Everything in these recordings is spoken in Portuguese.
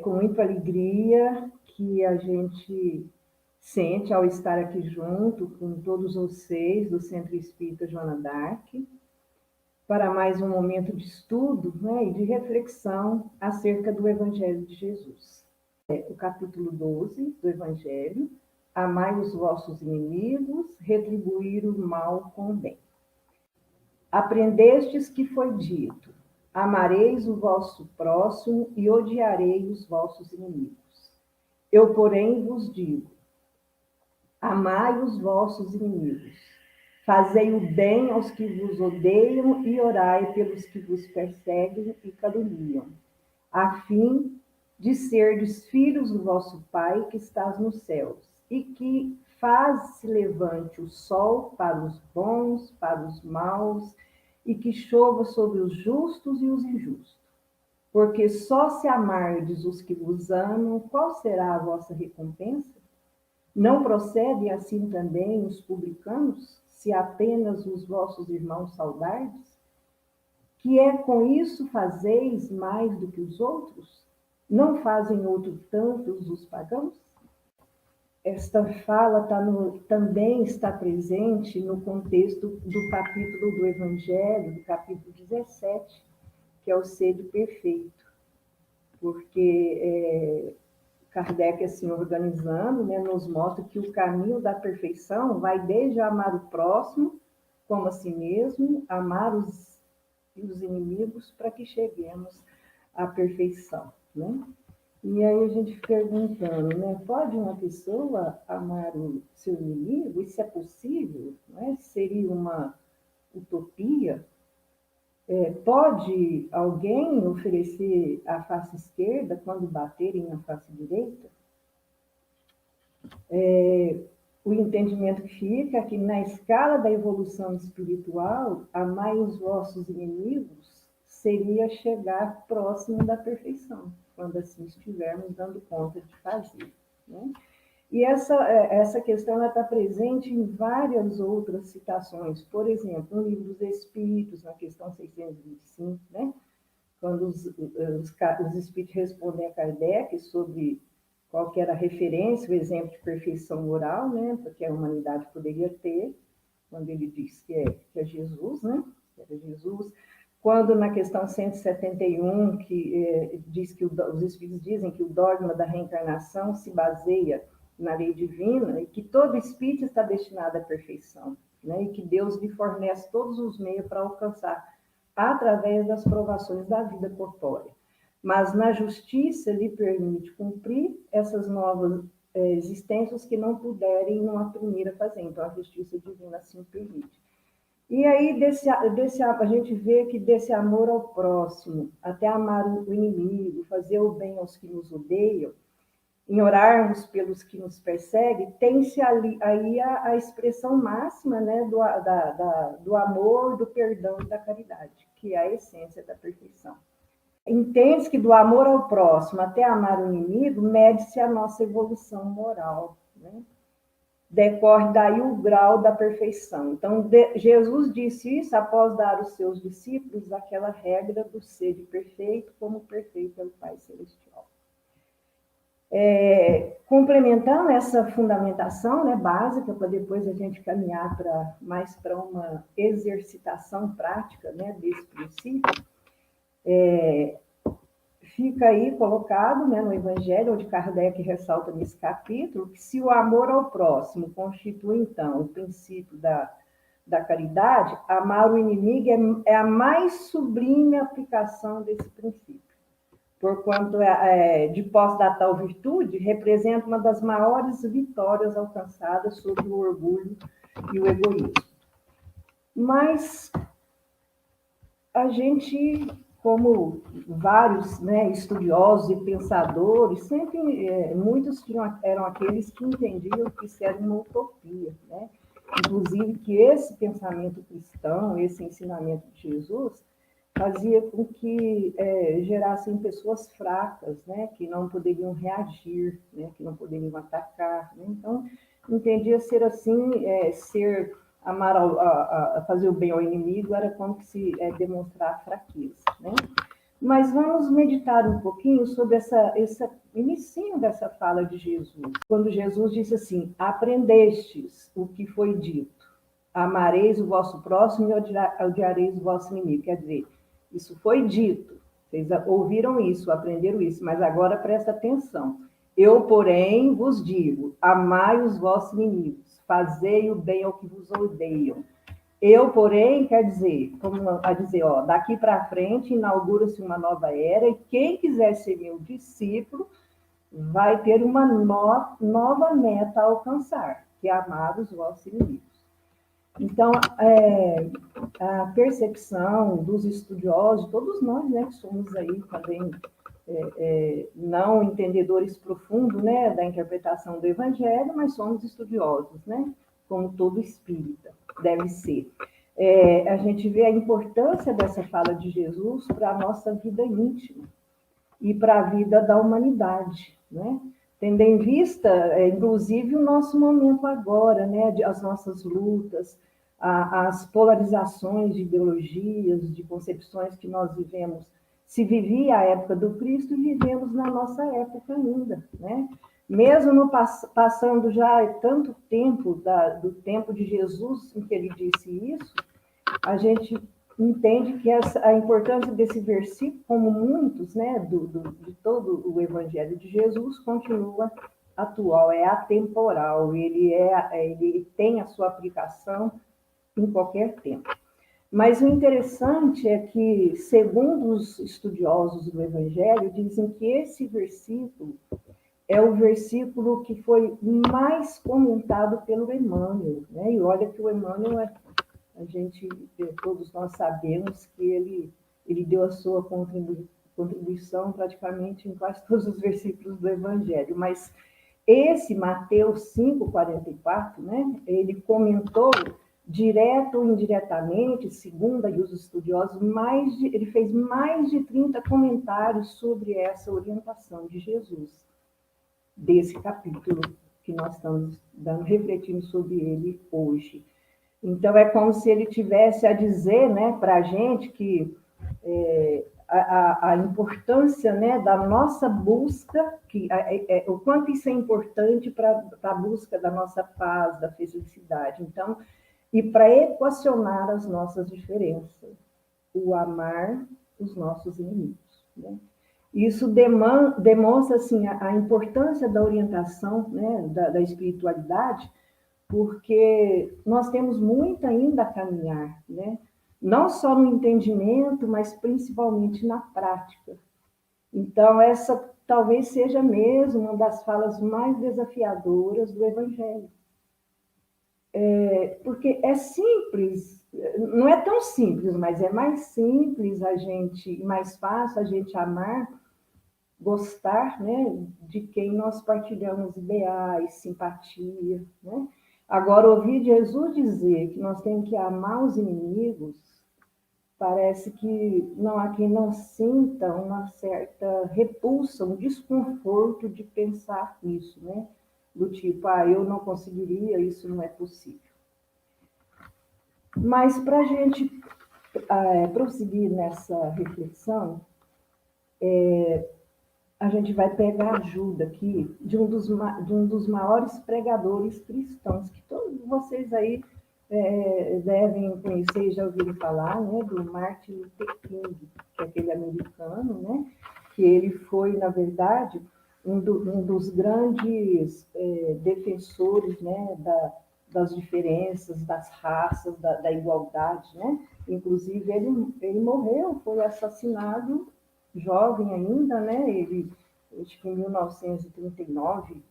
com muita alegria que a gente sente ao estar aqui junto com todos vocês do Centro Espírita Joana d'Arc, para mais um momento de estudo, né, e de reflexão acerca do Evangelho de Jesus. O capítulo 12 do Evangelho: amai os vossos inimigos, retribuir o mal com o bem. Aprendestes que foi dito: amareis o vosso próximo e odiarei os vossos inimigos. Eu, porém, vos digo: amai os vossos inimigos, fazei o bem aos que vos odeiam e orai pelos que vos perseguem e caluniam, a fim de serdes filhos do vosso Pai que estás nos céus, e que faz se levante o sol para os bons, para os maus, e que chova sobre os justos e os injustos. Porque só se amardes os que vos amam, qual será a vossa recompensa? Não procedem assim também os publicanos, se apenas os vossos irmãos saudardes? Que é com isso fazeis mais do que os outros? Não fazem outro tantos os pagãos? Esta fala também está presente no contexto do capítulo do Evangelho, do capítulo 17, que é o sede perfeito, porque Kardec, assim, organizando, né, nos mostra que o caminho da perfeição vai desde amar o próximo como a si mesmo, amar os inimigos, para que cheguemos à perfeição, né? E aí a gente fica perguntando, né, pode uma pessoa amar o seu inimigo? Isso é possível? Né? Seria uma utopia? Pode alguém oferecer a face esquerda quando baterem na face direita? O entendimento que fica é que na escala da evolução espiritual, amar os vossos inimigos seria chegar próximo da perfeição, quando assim estivermos dando conta de fazer, né? E essa questão está presente em várias outras citações. Por exemplo, no Livro dos Espíritos, na questão 625, né? Quando os Espíritos respondem a Kardec sobre qual que era a referência, o exemplo de perfeição moral, né? Porque a humanidade poderia ter, quando ele diz que é Jesus, né? Que era Jesus. Quando na questão 171, que diz que os Espíritos dizem que o dogma da reencarnação se baseia na lei divina e que todo espírito está destinado à perfeição, né? E que Deus lhe fornece todos os meios para alcançar através das provações da vida corpórea. Mas na justiça lhe permite cumprir essas novas existências que não puderem numa primeira fazer. Então a justiça divina assim permite. E aí a gente vê que desse amor ao próximo, até amar o inimigo, fazer o bem aos que nos odeiam, em orarmos pelos que nos perseguem, tem-se aí a expressão máxima, né, do amor, do perdão e da caridade, que é a essência da perfeição. Entende-se que do amor ao próximo até amar o inimigo, mede-se a nossa evolução moral, né? Decorre daí o grau da perfeição. Então, Jesus disse isso após dar aos seus discípulos aquela regra do ser perfeito, como perfeito é o Pai Celestial. Complementando essa fundamentação, né, básica, para depois a gente caminhar mais para uma exercitação prática, né, desse princípio, fica aí colocado, né, no Evangelho, onde Kardec ressalta nesse capítulo, que se o amor ao próximo constitui, então, o princípio da caridade, amar o inimigo é a mais sublime aplicação desse princípio. Porquanto, de posse da tal virtude, representa uma das maiores vitórias alcançadas sobre o orgulho e o egoísmo. Mas a gente, como vários, né, estudiosos e pensadores, sempre, muitos eram aqueles que entendiam que isso era uma utopia, né? Inclusive que esse pensamento cristão, esse ensinamento de Jesus, fazia com que gerassem pessoas fracas, né, que não poderiam reagir, né, que não poderiam atacar, né? Então, entendia ser assim, fazer o bem ao inimigo era como que se demonstrar fraqueza, né? Mas vamos meditar um pouquinho sobre esse inicinho dessa fala de Jesus. Quando Jesus disse assim: aprendestes o que foi dito, amareis o vosso próximo e odiareis o vosso inimigo. Quer dizer, isso foi dito, vocês ouviram isso, aprenderam isso, mas agora presta atenção. Eu, porém, vos digo: amai os vossos inimigos, fazei o bem ao que vos odeiam. Eu, porém, quer dizer, como a dizer, ó, daqui para frente inaugura-se uma nova era e quem quiser ser meu discípulo vai ter uma nova meta a alcançar, que é amar os vossos inimigos. Então, a percepção dos estudiosos, todos nós, né, que somos aí também não entendedores profundos, né, da interpretação do Evangelho, mas somos estudiosos, né, como todo espírita deve ser. A gente vê a importância dessa fala de Jesus para a nossa vida íntima e para a vida da humanidade, né? Tendo em vista, inclusive, o nosso momento agora, né? As nossas lutas, as polarizações de ideologias, de concepções que nós vivemos. Se vivia a época do Cristo, vivemos na nossa época ainda, né? Mesmo no, passando já tanto tempo do tempo de Jesus em que ele disse isso, a gente entende que a importância desse versículo, como muitos, né, de todo o Evangelho de Jesus, continua atual, é atemporal, ele tem a sua aplicação em qualquer tempo. Mas o interessante é que, segundo os estudiosos do Evangelho, dizem que esse versículo é o versículo que foi mais comentado pelo Emmanuel, né? E olha que o Emmanuel todos nós sabemos que ele deu a sua contribuição praticamente em quase todos os versículos do Evangelho, mas esse Mateus 5,44, né, ele comentou direto ou indiretamente, segundo aí os estudiosos, ele fez mais de 30 comentários sobre essa orientação de Jesus, desse capítulo que nós estamos refletindo sobre ele hoje. Então, é como se ele tivesse a dizer, né, para a gente que a importância, né, da nossa busca, o quanto isso é importante para a busca da nossa paz, da felicidade. Então, e para equacionar as nossas diferenças, o amar os nossos inimigos, né? Isso demonstra assim, a importância da orientação, né, da espiritualidade, porque nós temos muito ainda a caminhar, né? Não só no entendimento, mas principalmente na prática. Então, essa talvez seja mesmo uma das falas mais desafiadoras do Evangelho. Porque é simples, não é tão simples, mas é mais simples mais fácil a gente amar, gostar, né, de quem nós partilhamos ideais, simpatia, né? Agora, ouvir Jesus dizer que nós temos que amar os inimigos, parece que não há quem não sinta uma certa repulsa, um desconforto de pensar isso, né? Do tipo, eu não conseguiria, isso não é possível. Mas para a gente prosseguir nessa reflexão, a gente vai pegar ajuda aqui de um dos maiores pregadores cristãos, que todos vocês aí devem conhecer e já ouviram falar, né, do Martin Luther King, que é aquele americano, né, que ele foi, na verdade, um dos grandes defensores, né, das diferenças, das raças, da igualdade, né? Inclusive, ele morreu, foi assassinado jovem ainda, né? Ele, acho que em 1939,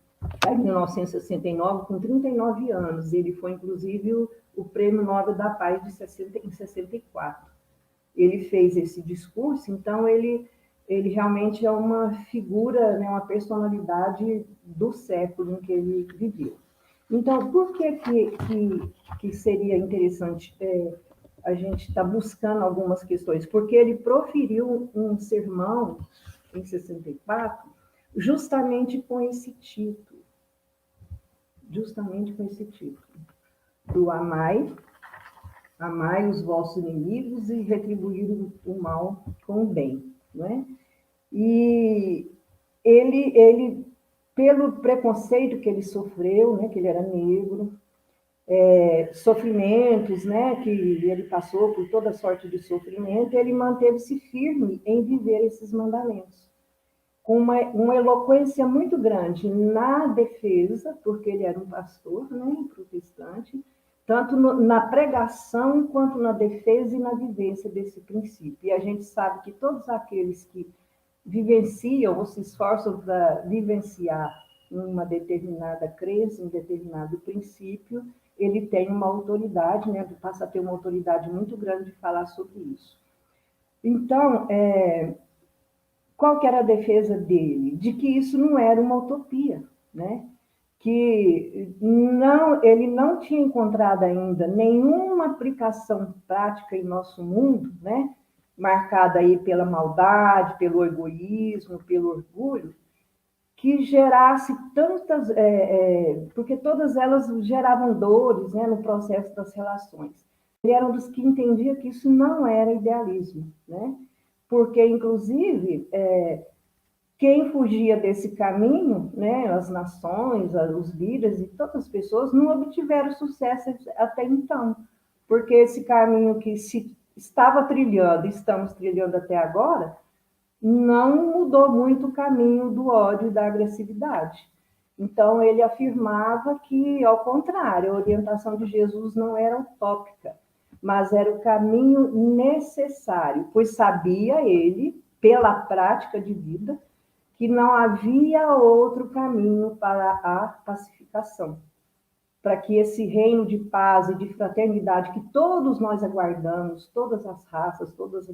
em 1969, com 39 anos. Ele foi, inclusive, o Prêmio Nobel da Paz em 64. Ele fez esse discurso, então ele realmente é uma figura, né, uma personalidade do século em que ele viveu. Então, por que seria interessante a gente estar buscando algumas questões? Porque ele proferiu um sermão em 64, justamente com esse título, do amai os vossos inimigos e retribuir o mal com o bem. não é? E ele pelo preconceito que ele sofreu, né, que ele era negro, sofrimentos, né, que ele passou por toda sorte de sofrimento, ele manteve-se firme em viver esses mandamentos, com uma eloquência muito grande na defesa, porque ele era um pastor, né, protestante, tanto na pregação quanto na defesa e na vivência desse princípio. E a gente sabe que todos aqueles que vivenciam ou se esforçam para vivenciar uma determinada crença, um determinado princípio, ele tem uma autoridade, né, passa a ter uma autoridade muito grande de falar sobre isso. Então, qual que era a defesa dele? De que isso não era uma utopia, né? Que ele não tinha encontrado ainda nenhuma aplicação prática em nosso mundo, né? Marcada aí pela maldade, pelo egoísmo, pelo orgulho, que gerasse tantas, porque todas elas geravam dores, né, no processo das relações. Ele era um dos que entendia que isso não era idealismo, né? Porque, inclusive, quem fugia desse caminho, né, as nações, os líderes e todas as pessoas não obtiveram sucesso até então, porque esse caminho que se estava trilhando, estamos trilhando até agora, não mudou muito o caminho do ódio e da agressividade. Então, ele afirmava que, ao contrário, a orientação de Jesus não era utópica, mas era o caminho necessário, pois sabia ele, pela prática de vida, que não havia outro caminho para a pacificação, para que esse reino de paz e de fraternidade que todos nós aguardamos, todas as raças, todas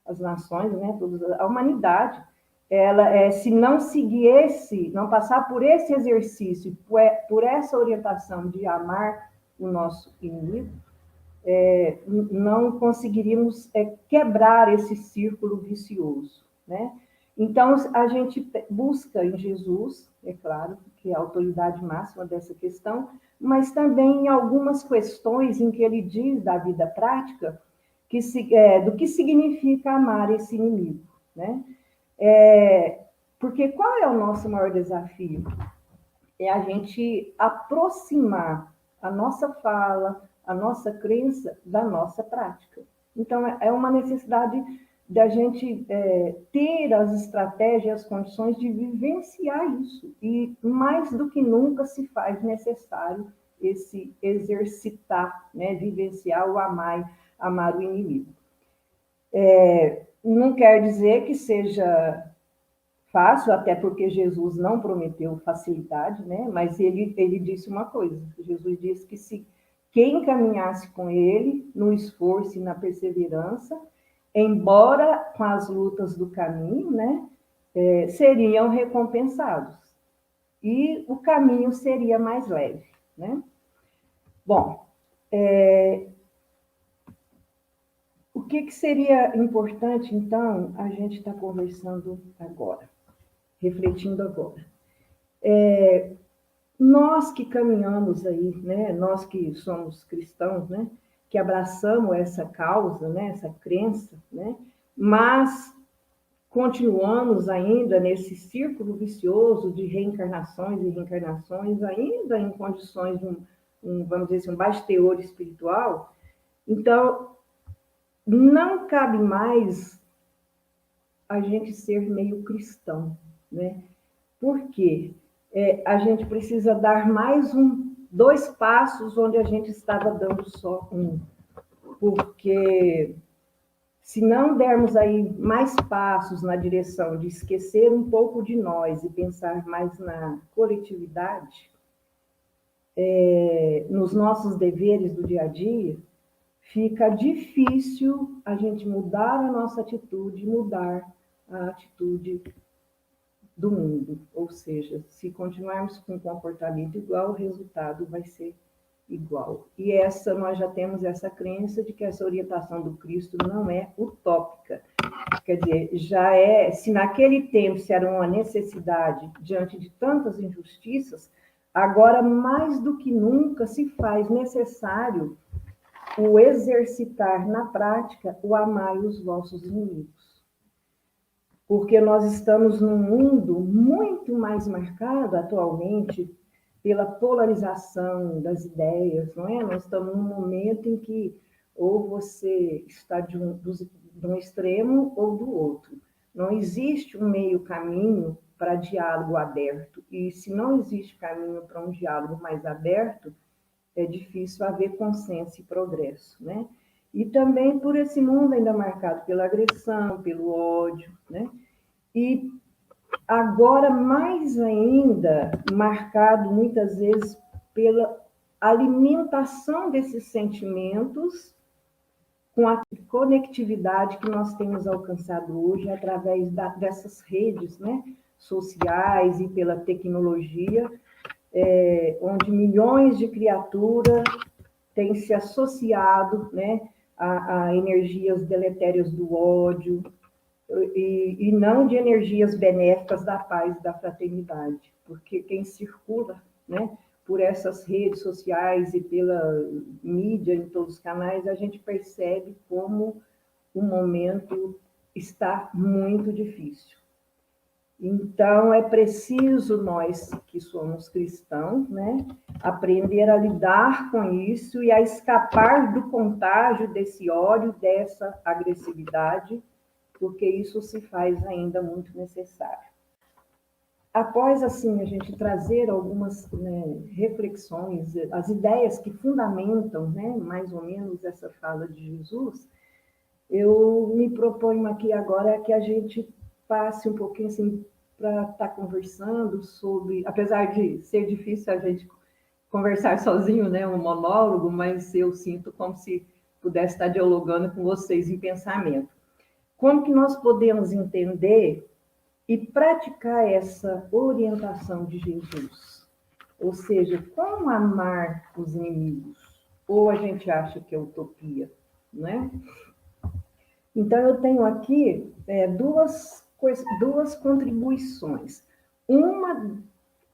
as nações, né, toda a humanidade, ela, se não seguir não passar por esse exercício, por essa orientação de amar o nosso inimigo, não conseguiríamos quebrar esse círculo vicioso, né? Então, a gente busca em Jesus, é claro, que é a autoridade máxima dessa questão, mas também em algumas questões em que ele diz da vida prática, do que significa amar esse inimigo, né? Porque qual é o nosso maior desafio? É a gente aproximar a nossa fala, a nossa crença da nossa prática. Então, é uma necessidade da gente ter as estratégias, as condições de vivenciar isso. E, mais do que nunca, se faz necessário esse exercitar, né, vivenciar o amar o inimigo. Não quer dizer que seja fácil, até porque Jesus não prometeu facilidade, né? Mas ele disse uma coisa, Jesus disse que se quem caminhasse com ele no esforço e na perseverança, embora com as lutas do caminho, né, seriam recompensados. E o caminho seria mais leve, né? Bom, o que seria importante, então, a gente estar conversando agora, refletindo agora? Nós que caminhamos aí, né, nós que somos cristãos, né, que abraçamos essa causa, né, essa crença, né, mas continuamos ainda nesse círculo vicioso de reencarnações e reencarnações, ainda em condições de vamos dizer assim, um baixo teor espiritual. Então, não cabe mais a gente ser meio cristão, né? Por quê? A gente precisa dar mais dois passos onde a gente estava dando só um. Porque se não dermos aí mais passos na direção de esquecer um pouco de nós e pensar mais na coletividade, nos nossos deveres do dia a dia, fica difícil a gente mudar a nossa atitude, mudar a atitude do mundo. Ou seja, se continuarmos com um comportamento igual, o resultado vai ser igual. E nós já temos essa crença de que essa orientação do Cristo não é utópica. Quer dizer, se naquele tempo se era uma necessidade diante de tantas injustiças, agora mais do que nunca se faz necessário o exercitar na prática o amar os vossos inimigos. porque nós estamos num mundo muito mais marcado atualmente pela polarização das ideias, não é? Nós estamos num momento em que ou você está de um extremo ou do outro. Não existe um meio caminho para diálogo aberto. E se não existe caminho para um diálogo mais aberto, é difícil haver consenso e progresso, né? E também por esse mundo ainda marcado pela agressão, pelo ódio, né? E agora, mais ainda, marcado muitas vezes pela alimentação desses sentimentos com a conectividade que nós temos alcançado hoje através dessas redes, né, sociais e pela tecnologia, onde milhões de criaturas têm se associado, né, a energias deletérias do ódio, e não de energias benéficas da paz e da fraternidade, porque quem circula, né, por essas redes sociais e pela mídia em todos os canais, a gente percebe como o momento está muito difícil. Então, é preciso nós, que somos cristãos, né, aprender a lidar com isso e a escapar do contágio desse ódio, dessa agressividade, porque isso se faz ainda muito necessário. Após, assim, a gente trazer algumas, né, reflexões, as ideias que fundamentam, né, mais ou menos essa fala de Jesus, eu me proponho aqui agora que a gente passe um pouquinho assim para estar conversando sobre, apesar de ser difícil a gente conversar sozinho, né, um monólogo, mas eu sinto como se pudesse estar dialogando com vocês em pensamento. Como que nós podemos entender e praticar essa orientação de Jesus? Ou seja, como amar os inimigos? Ou a gente acha que é utopia, né? Então, eu tenho aqui duas contribuições. Uma,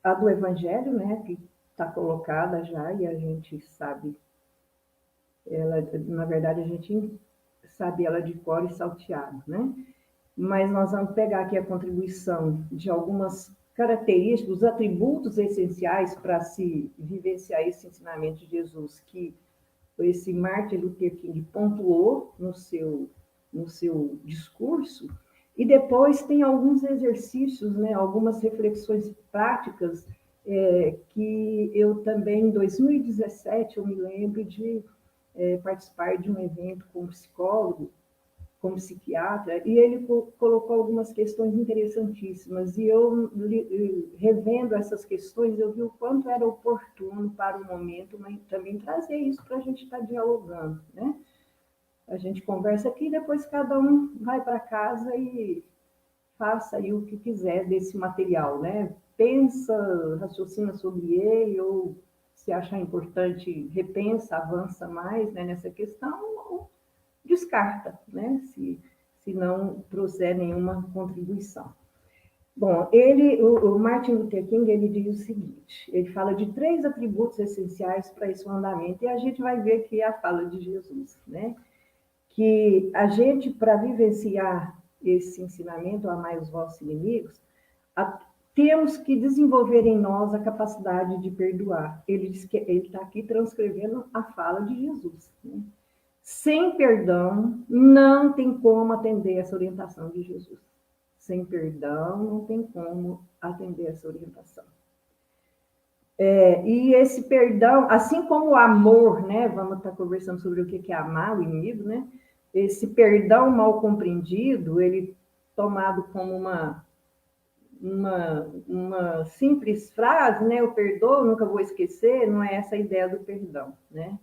a do Evangelho, né, que está colocada já, e a gente sabe, ela, na verdade, a gente sabe ela de cor e salteado, né? Mas nós vamos pegar aqui a contribuição de algumas características, os atributos essenciais para se vivenciar esse ensinamento de Jesus, que esse Martin Luther King pontuou no seu discurso, e depois tem alguns exercícios, né, algumas reflexões práticas, que eu também, em 2017, eu me lembro de participar de um evento com um psicólogo, como psiquiatra, e ele colocou algumas questões interessantíssimas, e eu, revendo essas questões, eu vi o quanto era oportuno para o momento, mas também trazer isso para a gente estar dialogando, né? A gente conversa aqui, depois cada um vai para casa e faça aí o que quiser desse material, né? Pensa, raciocina sobre ele, ou se achar importante, repensa, avança mais, né, nessa questão, ou descarta, né, se não trouxer nenhuma contribuição. Bom, o Martin Luther King, ele diz o seguinte, ele fala de 3 atributos essenciais para esse mandamento, e a gente vai ver que é a fala de Jesus, né? Que a gente, para vivenciar esse ensinamento, amai os vossos inimigos, temos que desenvolver em nós a capacidade de perdoar. Ele diz que ele está aqui transcrevendo a fala de Jesus, né? Sem perdão, não tem como atender essa orientação de Jesus. Sem perdão, não tem como atender essa orientação. E esse perdão, assim como o amor, né? Vamos estar conversando sobre o que é amar o inimigo, né? Esse perdão mal compreendido, ele tomado como uma simples frase, né? Eu perdoo, nunca vou esquecer, não é essa a ideia do perdão, né?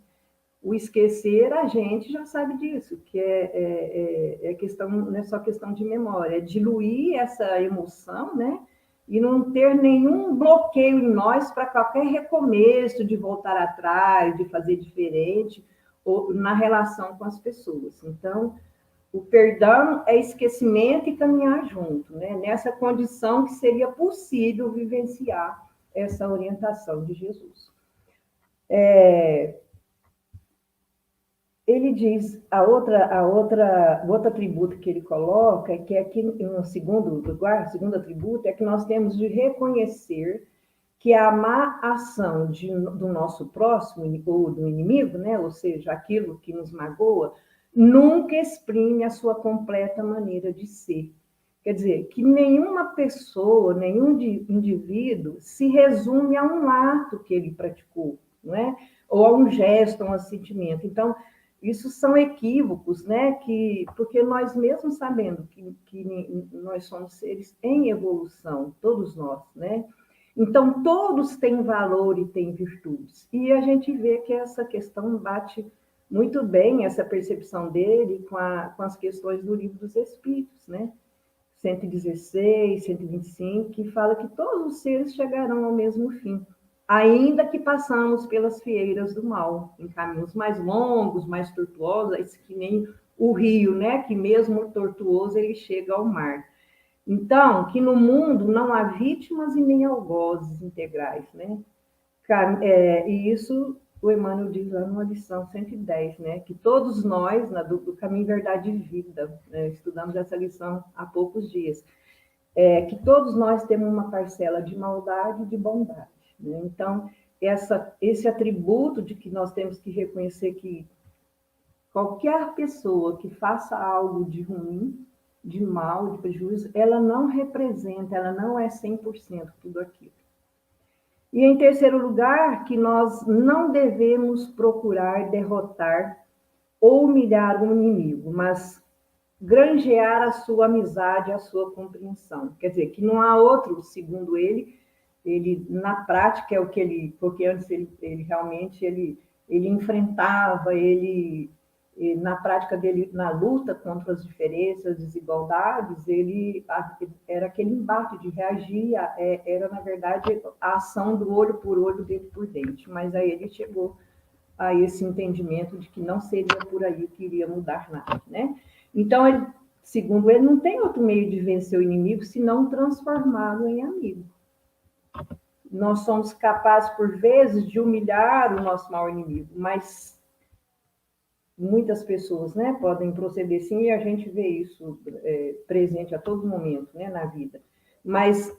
O esquecer, a gente já sabe disso, que é questão, não é só questão de memória, é diluir essa emoção, né? E não ter nenhum bloqueio em nós para qualquer recomeço de voltar atrás, de fazer diferente, ou na relação com as pessoas. Então, o perdão é esquecimento e caminhar junto, né? Nessa condição que seria possível vivenciar essa orientação de Jesus. ele diz, o outro atributo que ele coloca, que é aqui no segundo lugar, segundo atributo, é que nós temos de reconhecer que a má ação do nosso próximo ou do inimigo, né, ou seja, aquilo que nos magoa, nunca exprime a sua completa maneira de ser. Quer dizer, que nenhuma pessoa, nenhum indivíduo se resume a um ato que ele praticou, não é? Ou a um gesto, a um sentimento. Então, isso são equívocos, né? Porque nós mesmos sabendo que nós somos seres em evolução, todos nós, né? Então, todos têm valor e têm virtudes. E a gente vê que essa questão bate muito bem, essa percepção dele, com as questões do Livro dos Espíritos, né? 116, 125, que fala que todos os seres chegarão ao mesmo fim, ainda que passamos pelas fieiras do mal, em caminhos mais longos, mais tortuosos, que nem o rio, né? Que mesmo tortuoso ele chega ao mar. Então, que no mundo não há vítimas e nem algozes integrais, né? E isso o Emmanuel diz lá numa lição 110, né? Que todos nós, do Caminho Verdade e Vida, né? Estudamos essa lição há poucos dias, que todos nós temos uma parcela de maldade e de bondade, né? Então, esse atributo de que nós temos que reconhecer que qualquer pessoa que faça algo de ruim, de mal, de prejuízo, ela não representa, ela não é 100% tudo aquilo. E, em terceiro lugar, que nós não devemos procurar derrotar ou humilhar o inimigo, mas granjear a sua amizade, a sua compreensão. Quer dizer, que não há outro, segundo ele na prática é o que ele, porque antes ele realmente ele enfrentava, na prática dele, na luta contra as diferenças, desigualdades, era aquele embate de reagir, era, na verdade, a ação do olho por olho, dente por dente. Mas aí ele chegou a esse entendimento de que não seria por aí que iria mudar nada, né? Então, segundo ele, não tem outro meio de vencer o inimigo senão transformá-lo em amigo. Nós somos capazes, por vezes, de humilhar o nosso maior inimigo, mas muitas pessoas, né, podem proceder sim, e a gente vê isso presente a todo momento, né, na vida. Mas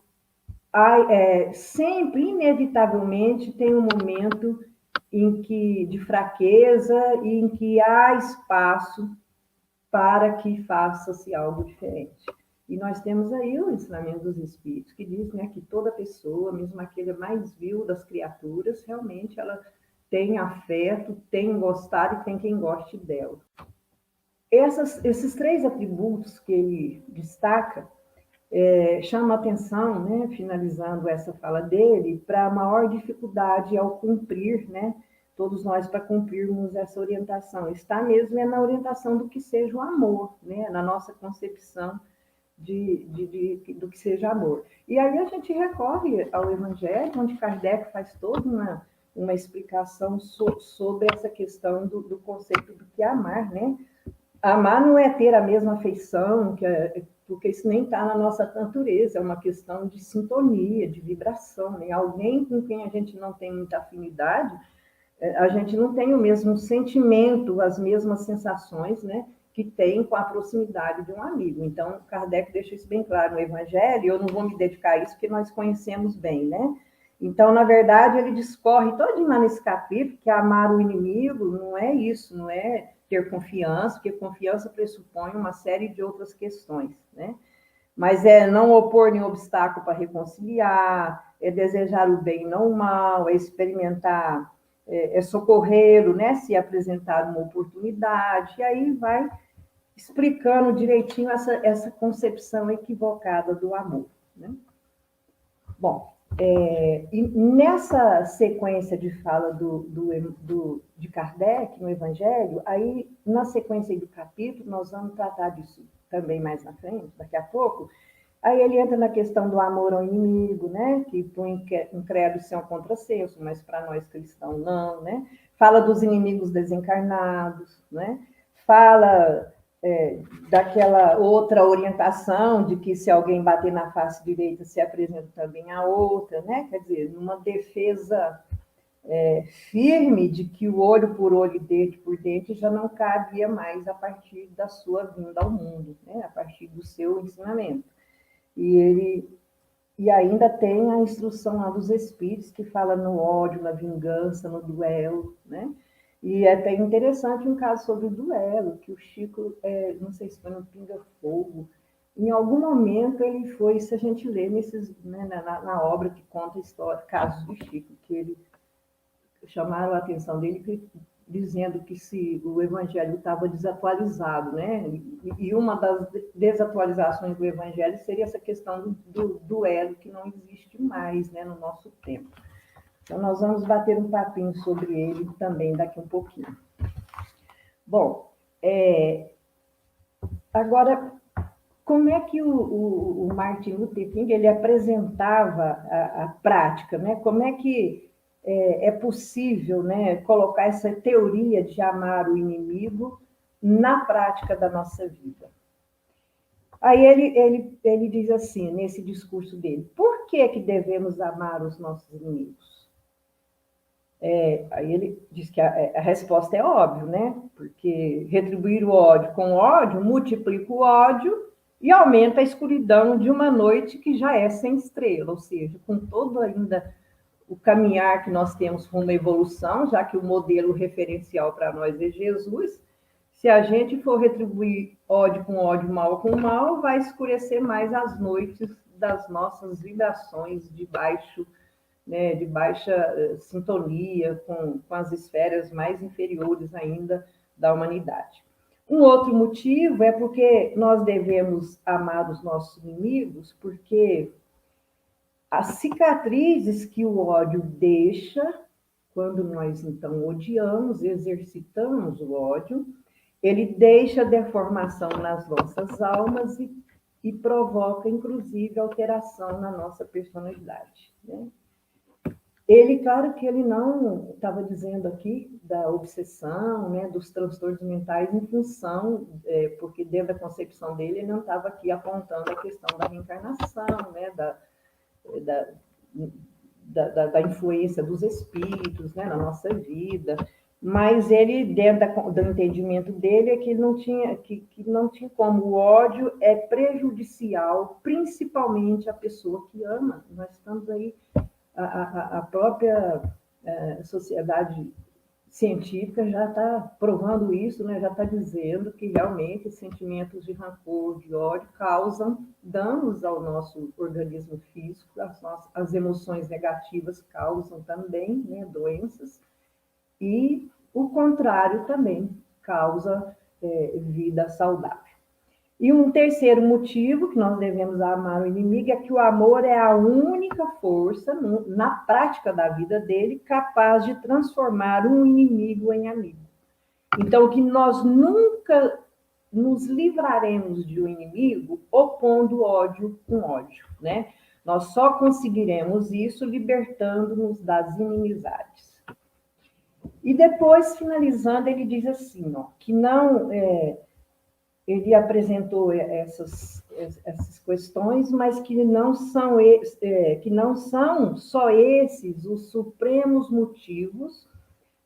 sempre, inevitavelmente, tem um momento de fraqueza e em que há espaço para que faça-se algo diferente. E nós temos aí o ensinamento dos Espíritos, que diz, né, que toda pessoa, mesmo aquele mais vil das criaturas, realmente ela tem afeto, tem gostado e tem quem goste dela. Esses três atributos que ele destaca chamam a atenção, né, finalizando essa fala dele, para a maior dificuldade ao cumprir, né, todos nós para cumprirmos essa orientação. Está mesmo na orientação do que seja o amor, né, na nossa concepção do que seja amor. E aí a gente recorre ao Evangelho, onde Kardec faz toda uma explicação sobre essa questão do conceito do que é amar, né? Amar não é ter a mesma afeição, porque isso nem está na nossa natureza, é uma questão de sintonia, de vibração, né? Alguém com quem a gente não tem muita afinidade, a gente não tem o mesmo sentimento, as mesmas sensações, né, que tem com a proximidade de um amigo. Então, Kardec deixa isso bem claro no Evangelho, eu não vou me dedicar a isso, porque nós conhecemos bem, né? Então, na verdade, ele discorre todinho lá nesse capítulo que amar o inimigo não é isso, não é ter confiança, porque confiança pressupõe uma série de outras questões, né? Mas é não opor nenhum obstáculo para reconciliar, é desejar o bem, não o mal, é experimentar, é socorrê-lo, né? Se apresentar uma oportunidade, e aí vai explicando direitinho essa concepção equivocada do amor, né? Bom, e nessa sequência de fala de Kardec no Evangelho, aí na sequência do capítulo, nós vamos tratar disso também mais na frente, daqui a pouco. Aí ele entra na questão do amor ao inimigo, né? Que para o incrédulo isso é um contrassenso, mas para nós cristãos não, né? Fala dos inimigos desencarnados, né? Fala daquela outra orientação de que se alguém bater na face direita, se apresenta também a outra, né? Quer dizer, numa defesa firme de que o olho por olho e dente por dente já não cabia mais a partir da sua vinda ao mundo, né? A partir do seu ensinamento. E ainda tem a instrução lá dos espíritos, que fala no ódio, na vingança, no duelo, né? E é até interessante um caso sobre o duelo, que o Chico, não sei se foi no Pinga Fogo, em algum momento ele foi, se a gente lê né, na obra que conta a história, casos do Chico, que ele chamaram a atenção dele dizendo que se o evangelho estava desatualizado, né? E uma das desatualizações do evangelho seria essa questão do duelo que não existe mais, né, no nosso tempo. Então nós vamos bater um papinho sobre ele também daqui um pouquinho. Bom, agora, como é que o Martin Luther King ele apresentava a prática, né? Como é que é possível, né, colocar essa teoria de amar o inimigo na prática da nossa vida? Aí ele diz assim, nesse discurso dele, por que devemos amar os nossos inimigos? Aí ele diz que a resposta é óbvia, né? Porque retribuir o ódio com ódio multiplica o ódio e aumenta a escuridão de uma noite que já é sem estrela, ou seja, com todo ainda o caminhar que nós temos rumo à evolução, já que o modelo referencial para nós é Jesus, se a gente for retribuir ódio, mal com mal, vai escurecer mais as noites das nossas vibrações de baixo, né, de baixa sintonia com as esferas mais inferiores ainda da humanidade. Um outro motivo é porque nós devemos amar os nossos inimigos, porque as cicatrizes que o ódio deixa, quando nós então odiamos, exercitamos o ódio, ele deixa deformação nas nossas almas e provoca, inclusive, alteração na nossa personalidade, né? Ele, claro que ele não estava dizendo aqui da obsessão, né, dos transtornos mentais em função, porque dentro da concepção dele, ele não estava aqui apontando a questão da reencarnação, né, da influência dos espíritos, né, na nossa vida, mas ele, dentro do entendimento dele, é que não tinha como o ódio é prejudicial, principalmente a pessoa que ama. Nós estamos aí, a própria sociedade científica já está provando isso, né? Já está dizendo que realmente sentimentos de rancor, de ódio, causam danos ao nosso organismo físico, as emoções negativas causam também, né, doenças, e o contrário também causa vida saudável. E um terceiro motivo que nós devemos amar o inimigo é que o amor é a única força na prática da vida dele capaz de transformar um inimigo em amigo. Então, que nós nunca nos livraremos de um inimigo opondo ódio com ódio, né? Nós só conseguiremos isso libertando-nos das inimizades. E depois, finalizando, ele diz assim, ó, que não... ele apresentou essas questões, mas que não são só esses os supremos motivos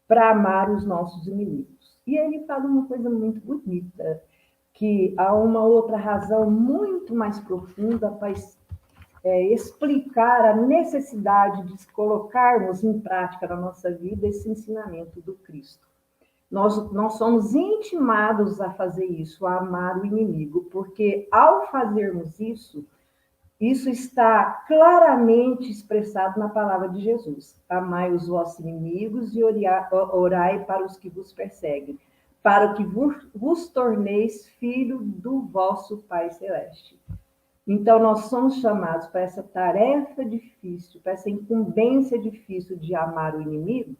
para amar os nossos inimigos. E ele fala uma coisa muito bonita, que há uma outra razão muito mais profunda para explicar a necessidade de colocarmos em prática na nossa vida esse ensinamento do Cristo. Nós somos intimados a fazer isso, a amar o inimigo, porque ao fazermos isso está claramente expressado na palavra de Jesus. Amai os vossos inimigos e orai para os que vos perseguem, para que vos torneis filho do vosso Pai Celeste. Então, nós somos chamados para essa tarefa difícil, para essa incumbência difícil de amar o inimigo,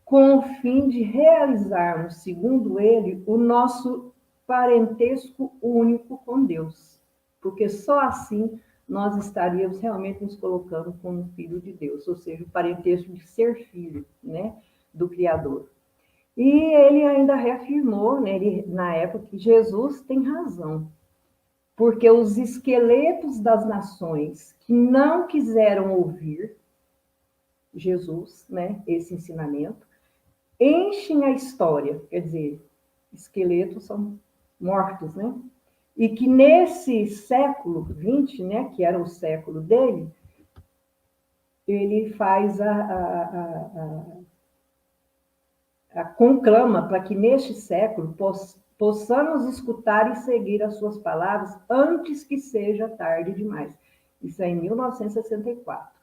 com o fim de realizarmos, segundo ele, o nosso parentesco único com Deus. Porque só assim nós estaríamos realmente nos colocando como filho de Deus, ou seja, o parentesco de ser filho, né, do Criador. E ele ainda reafirmou, né, na época, que Jesus tem razão, porque os esqueletos das nações que não quiseram ouvir Jesus, né, esse ensinamento, enchem a história, quer dizer, esqueletos são mortos, né? E que nesse século XX, né, que era o século dele, ele faz a conclama para que neste século possamos escutar e seguir as suas palavras antes que seja tarde demais. Isso é em 1964.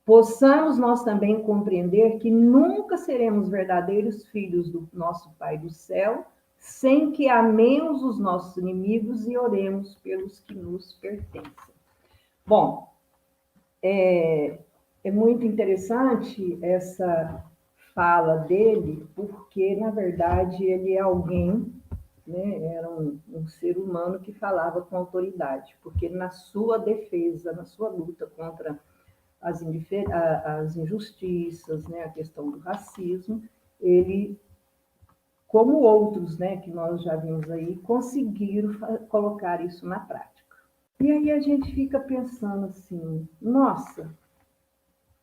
Possamos nós também compreender que nunca seremos verdadeiros filhos do nosso Pai do céu sem que amemos os nossos inimigos e oremos pelos que nos pertencem. Bom, é muito interessante essa fala dele, porque, na verdade, ele é alguém, né, era um ser humano que falava com autoridade, porque na sua defesa, na sua luta contra as injustiças, né, a questão do racismo, ele, como outros, né, que nós já vimos aí, conseguiram colocar isso na prática. E aí a gente fica pensando assim, nossa,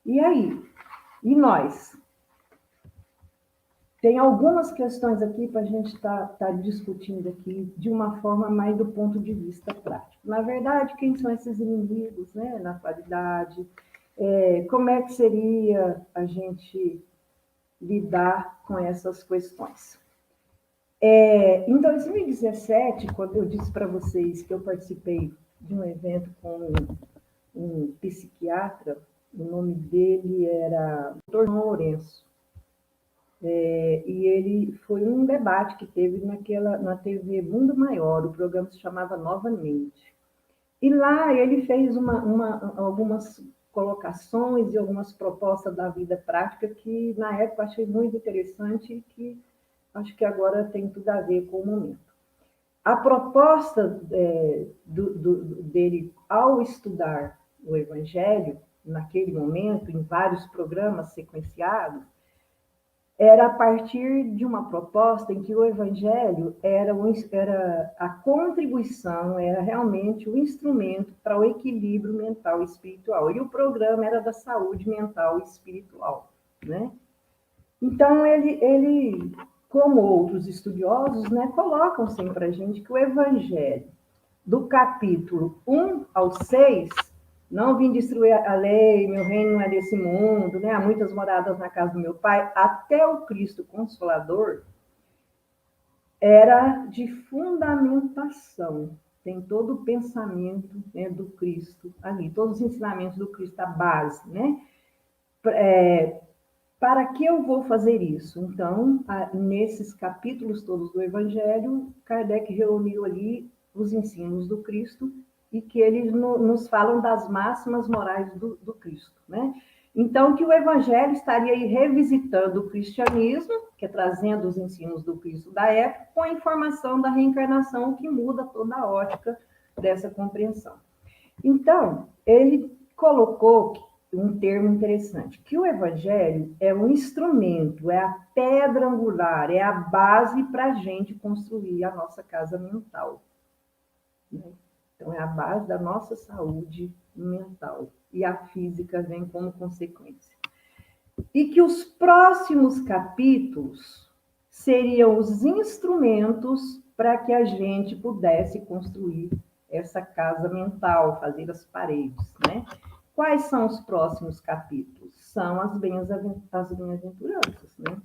e aí? E nós? Tem algumas questões aqui para a gente estar discutindo aqui de uma forma mais do ponto de vista prático. Na verdade, quem são esses inimigos, né, na atualidade? Como é que seria a gente lidar com essas questões? Em 2017, quando eu disse para vocês que eu participei de um evento com um psiquiatra, o nome dele era Dr. João Lourenço, e ele foi um debate que teve na TV Mundo Maior, o programa se chamava Novamente. E lá ele fez algumas colocações e algumas propostas da vida prática que, na época, achei muito interessante e que acho que agora tem tudo a ver com o momento. A proposta dele, ao estudar o Evangelho, naquele momento, em vários programas sequenciados, era a partir de uma proposta em que o Evangelho era a contribuição, era realmente o instrumento para o equilíbrio mental e espiritual. E o programa era da saúde mental e espiritual, né? Então, ele como outros estudiosos, né, colocam sempre para a gente que o Evangelho, do capítulo 1 ao 6, não vim destruir a lei, meu reino não é desse mundo, né? Há muitas moradas na casa do meu pai, até o Cristo Consolador, era de fundamentação. Tem todo o pensamento, né, do Cristo ali, todos os ensinamentos do Cristo, a base, né? Para que eu vou fazer isso? Então, nesses capítulos todos do Evangelho, Kardec reuniu ali os ensinos do Cristo e que eles nos falam das máximas morais do Cristo, né? Então, que o Evangelho estaria aí revisitando o cristianismo, que é trazendo os ensinos do Cristo da época, com a informação da reencarnação, que muda toda a ótica dessa compreensão. Então, ele colocou um termo interessante, que o Evangelho é um instrumento, é a pedra angular, é a base para a gente construir a nossa casa mental. Então, é a base da nossa saúde mental. E a física vem como consequência. E que os próximos capítulos seriam os instrumentos para que a gente pudesse construir essa casa mental, fazer as paredes, né? Quais são os próximos capítulos? São as bem-aventuranças, né?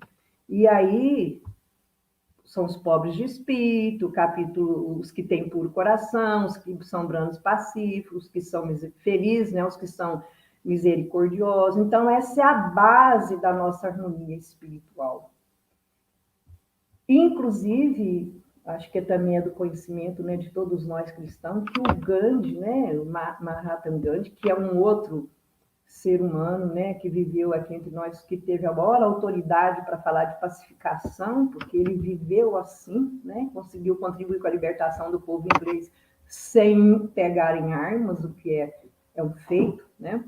E aí são os pobres de espírito, capítulo, os que têm puro coração, os que são brandos pacíficos, os que são felizes, né? Os que são misericordiosos. Então, essa é a base da nossa harmonia espiritual. Inclusive, acho que também é do conhecimento, né, de todos nós cristãos, que o Gandhi, né, o Mahatma Gandhi, que é um outro ser humano, né, que viveu aqui entre nós, que teve a maior autoridade para falar de pacificação, porque ele viveu assim, né, conseguiu contribuir com a libertação do povo inglês sem pegar em armas, o que é um feito, né,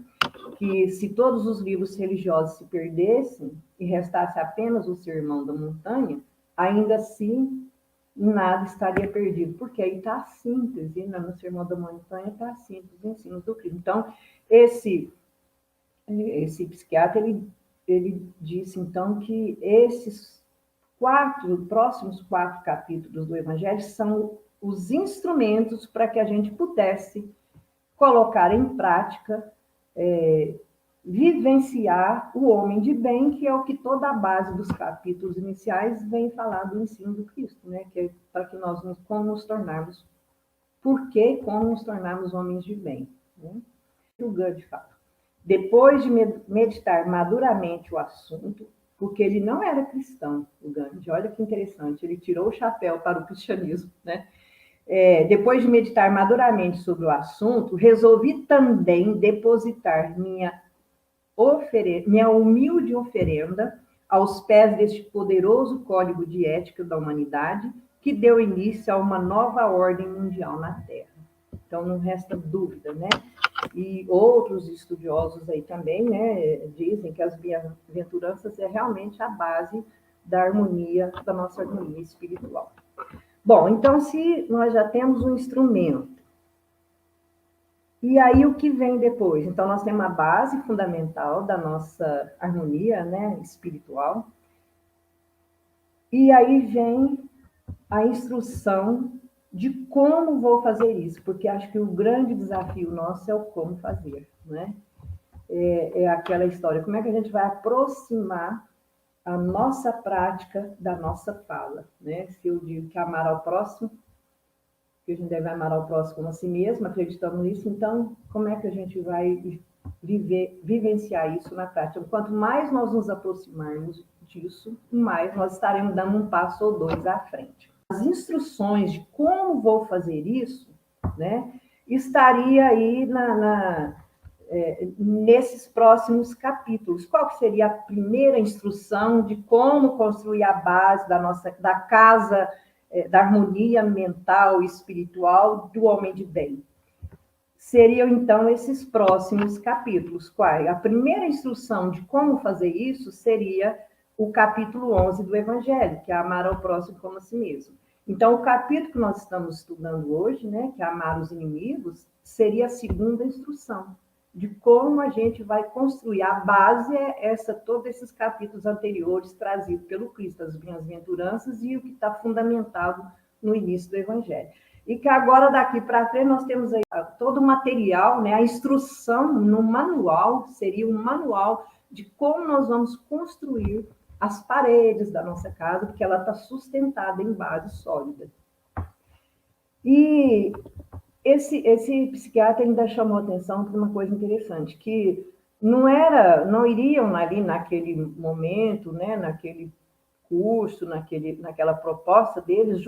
que se todos os livros religiosos se perdessem e restasse apenas o Sermão da Montanha, ainda assim nada estaria perdido, porque aí está a síntese, né? No Sermão da Montanha está a síntese dos ensinos do Cristo. Então, esse Esse psiquiatra, ele disse, então, que esses próximos 4 capítulos do Evangelho são os instrumentos para que a gente pudesse colocar em prática, vivenciar o homem de bem, que é o que toda a base dos capítulos iniciais vem falar do ensino do Cristo, né? Que é para que nós como nos tornarmos, como nos tornarmos homens de bem, né? O Gandhi fala. Depois de meditar maduramente o assunto, porque ele não era cristão, o Gandhi, olha que interessante, ele tirou o chapéu para o cristianismo, né? Depois de meditar maduramente sobre o assunto, resolvi também depositar minha humilde oferenda aos pés deste poderoso código de ética da humanidade que deu início a uma nova ordem mundial na Terra. Então, não resta dúvida, né? E outros estudiosos aí também, né, dizem que as bem-aventuranças é realmente a base da harmonia, da nossa harmonia espiritual. Bom, então, se nós já temos um instrumento, e aí o que vem depois? Então, nós temos a base fundamental da nossa harmonia, né, espiritual, e aí vem a instrução de como vou fazer isso, porque acho que o grande desafio nosso é o como fazer, né? É aquela história, como é que a gente vai aproximar a nossa prática da nossa fala, né? Se eu digo que amar ao próximo, que a gente deve amar ao próximo como a si mesmo, acreditamos nisso, então como é que a gente vai vivenciar isso na prática? Quanto mais nós nos aproximarmos disso, mais nós estaremos dando um passo ou dois à frente. As instruções de como vou fazer isso, né, estaria aí nesses próximos capítulos. Qual que seria a primeira instrução de como construir a base da casa, da harmonia mental e espiritual do homem de bem? Seriam, então, esses próximos capítulos. Qual? A primeira instrução de como fazer isso seria o capítulo 11 do Evangelho, que é amar ao próximo como a si mesmo. Então, o capítulo que nós estamos estudando hoje, né, que é amar os inimigos, seria a segunda instrução de como a gente vai construir. A base é todos esses capítulos anteriores trazidos pelo Cristo, as bem-aventuranças e o que está fundamentado no início do Evangelho. E que agora, daqui para frente, nós temos aí todo o material, né, a instrução no manual, seria um manual de como nós vamos construir as paredes da nossa casa, porque ela está sustentada em base sólida. E esse psiquiatra ainda chamou atenção para uma coisa interessante, que não iriam ali naquele momento, né, naquele curso, naquela proposta deles,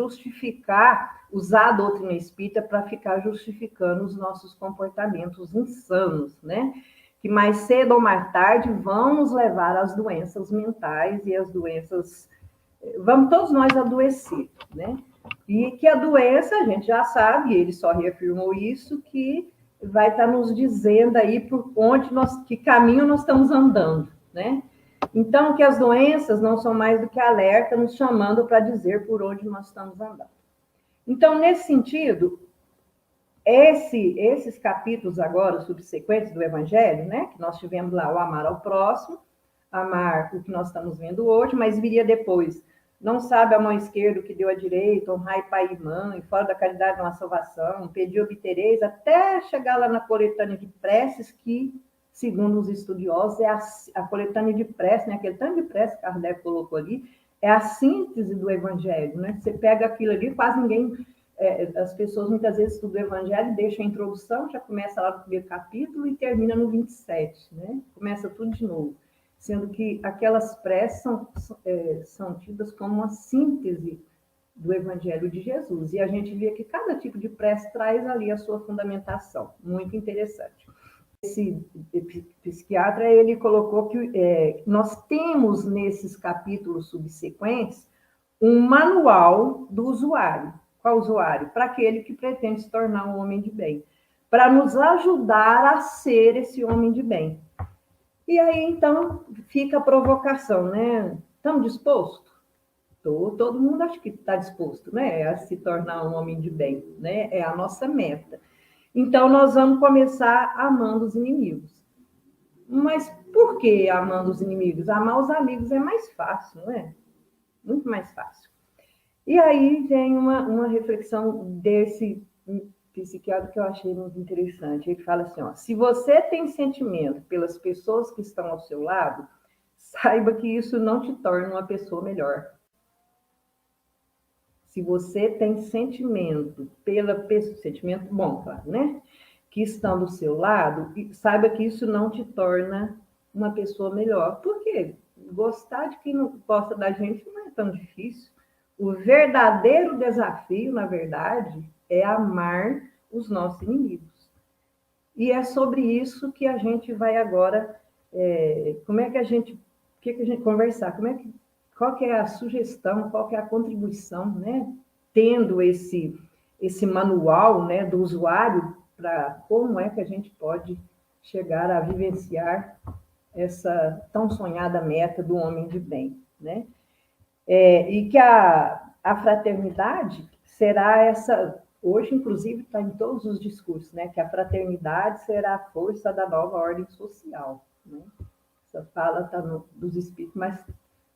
usar a doutrina espírita para ficar justificando os nossos comportamentos insanos, né? Que mais cedo ou mais tarde vão nos levar às doenças mentais e às doenças... Vamos todos nós adoecer, né? E que a doença, a gente já sabe, ele só reafirmou isso, que vai estar nos dizendo aí por que caminho nós estamos andando, né? Então, que as doenças não são mais do que alerta, nos chamando para dizer por onde nós estamos andando. Então, nesse sentido, esses capítulos agora, subsequentes do Evangelho, né, que nós tivemos lá o amar ao próximo, amar o que nós estamos vendo hoje, mas viria depois, não sabe a mão esquerda o que deu a direita, honrai pai e mãe, fora da caridade não há salvação, pedi obtereis, até chegar lá na coletânea de preces, que, segundo os estudiosos, é a coletânea de preces, né, aquele tanto de preces que Kardec colocou ali, é a síntese do Evangelho, né? Você pega aquilo ali, quase ninguém... as pessoas muitas vezes estudam o Evangelho, deixam a introdução, já começa lá no primeiro capítulo e termina no 27, né? Começa tudo de novo. Sendo que aquelas preces são tidas como uma síntese do Evangelho de Jesus. E a gente vê que cada tipo de prece traz ali a sua fundamentação. Muito interessante. Esse psiquiatra, ele colocou que nós temos nesses capítulos subsequentes um manual do usuário. Qual usuário? Para aquele que pretende se tornar um homem de bem. Para nos ajudar a ser esse homem de bem. E aí, então, fica a provocação, né? Estamos dispostos? Todo mundo acho que está disposto, né? A se tornar um homem de bem, né? É a nossa meta. Então, nós vamos começar amando os inimigos. Mas por que amando os inimigos? Amar os amigos é mais fácil, não é? Muito mais fácil. E aí vem uma reflexão desse psiquiatra que eu achei muito interessante. Ele fala assim, ó, se você tem sentimento pelas pessoas que estão ao seu lado, saiba que isso não te torna uma pessoa melhor. Se você tem sentimento pela pessoa, sentimento bom, claro, né? Que estão do seu lado, saiba que isso não te torna uma pessoa melhor. Por quê? Gostar de quem não gosta da gente não é tão difícil. O verdadeiro desafio, na verdade, é amar os nossos inimigos. E é sobre isso que a gente vai agora, como é que a gente, que a gente conversar, qual que é a sugestão, qual que é a contribuição, né? Tendo esse manual, né, do usuário para como é que a gente pode chegar a vivenciar essa tão sonhada meta do homem de bem, né? E que a fraternidade será essa, hoje inclusive está em todos os discursos, né? Que a fraternidade será a força da nova ordem social, né? Essa fala está dos espíritos, mas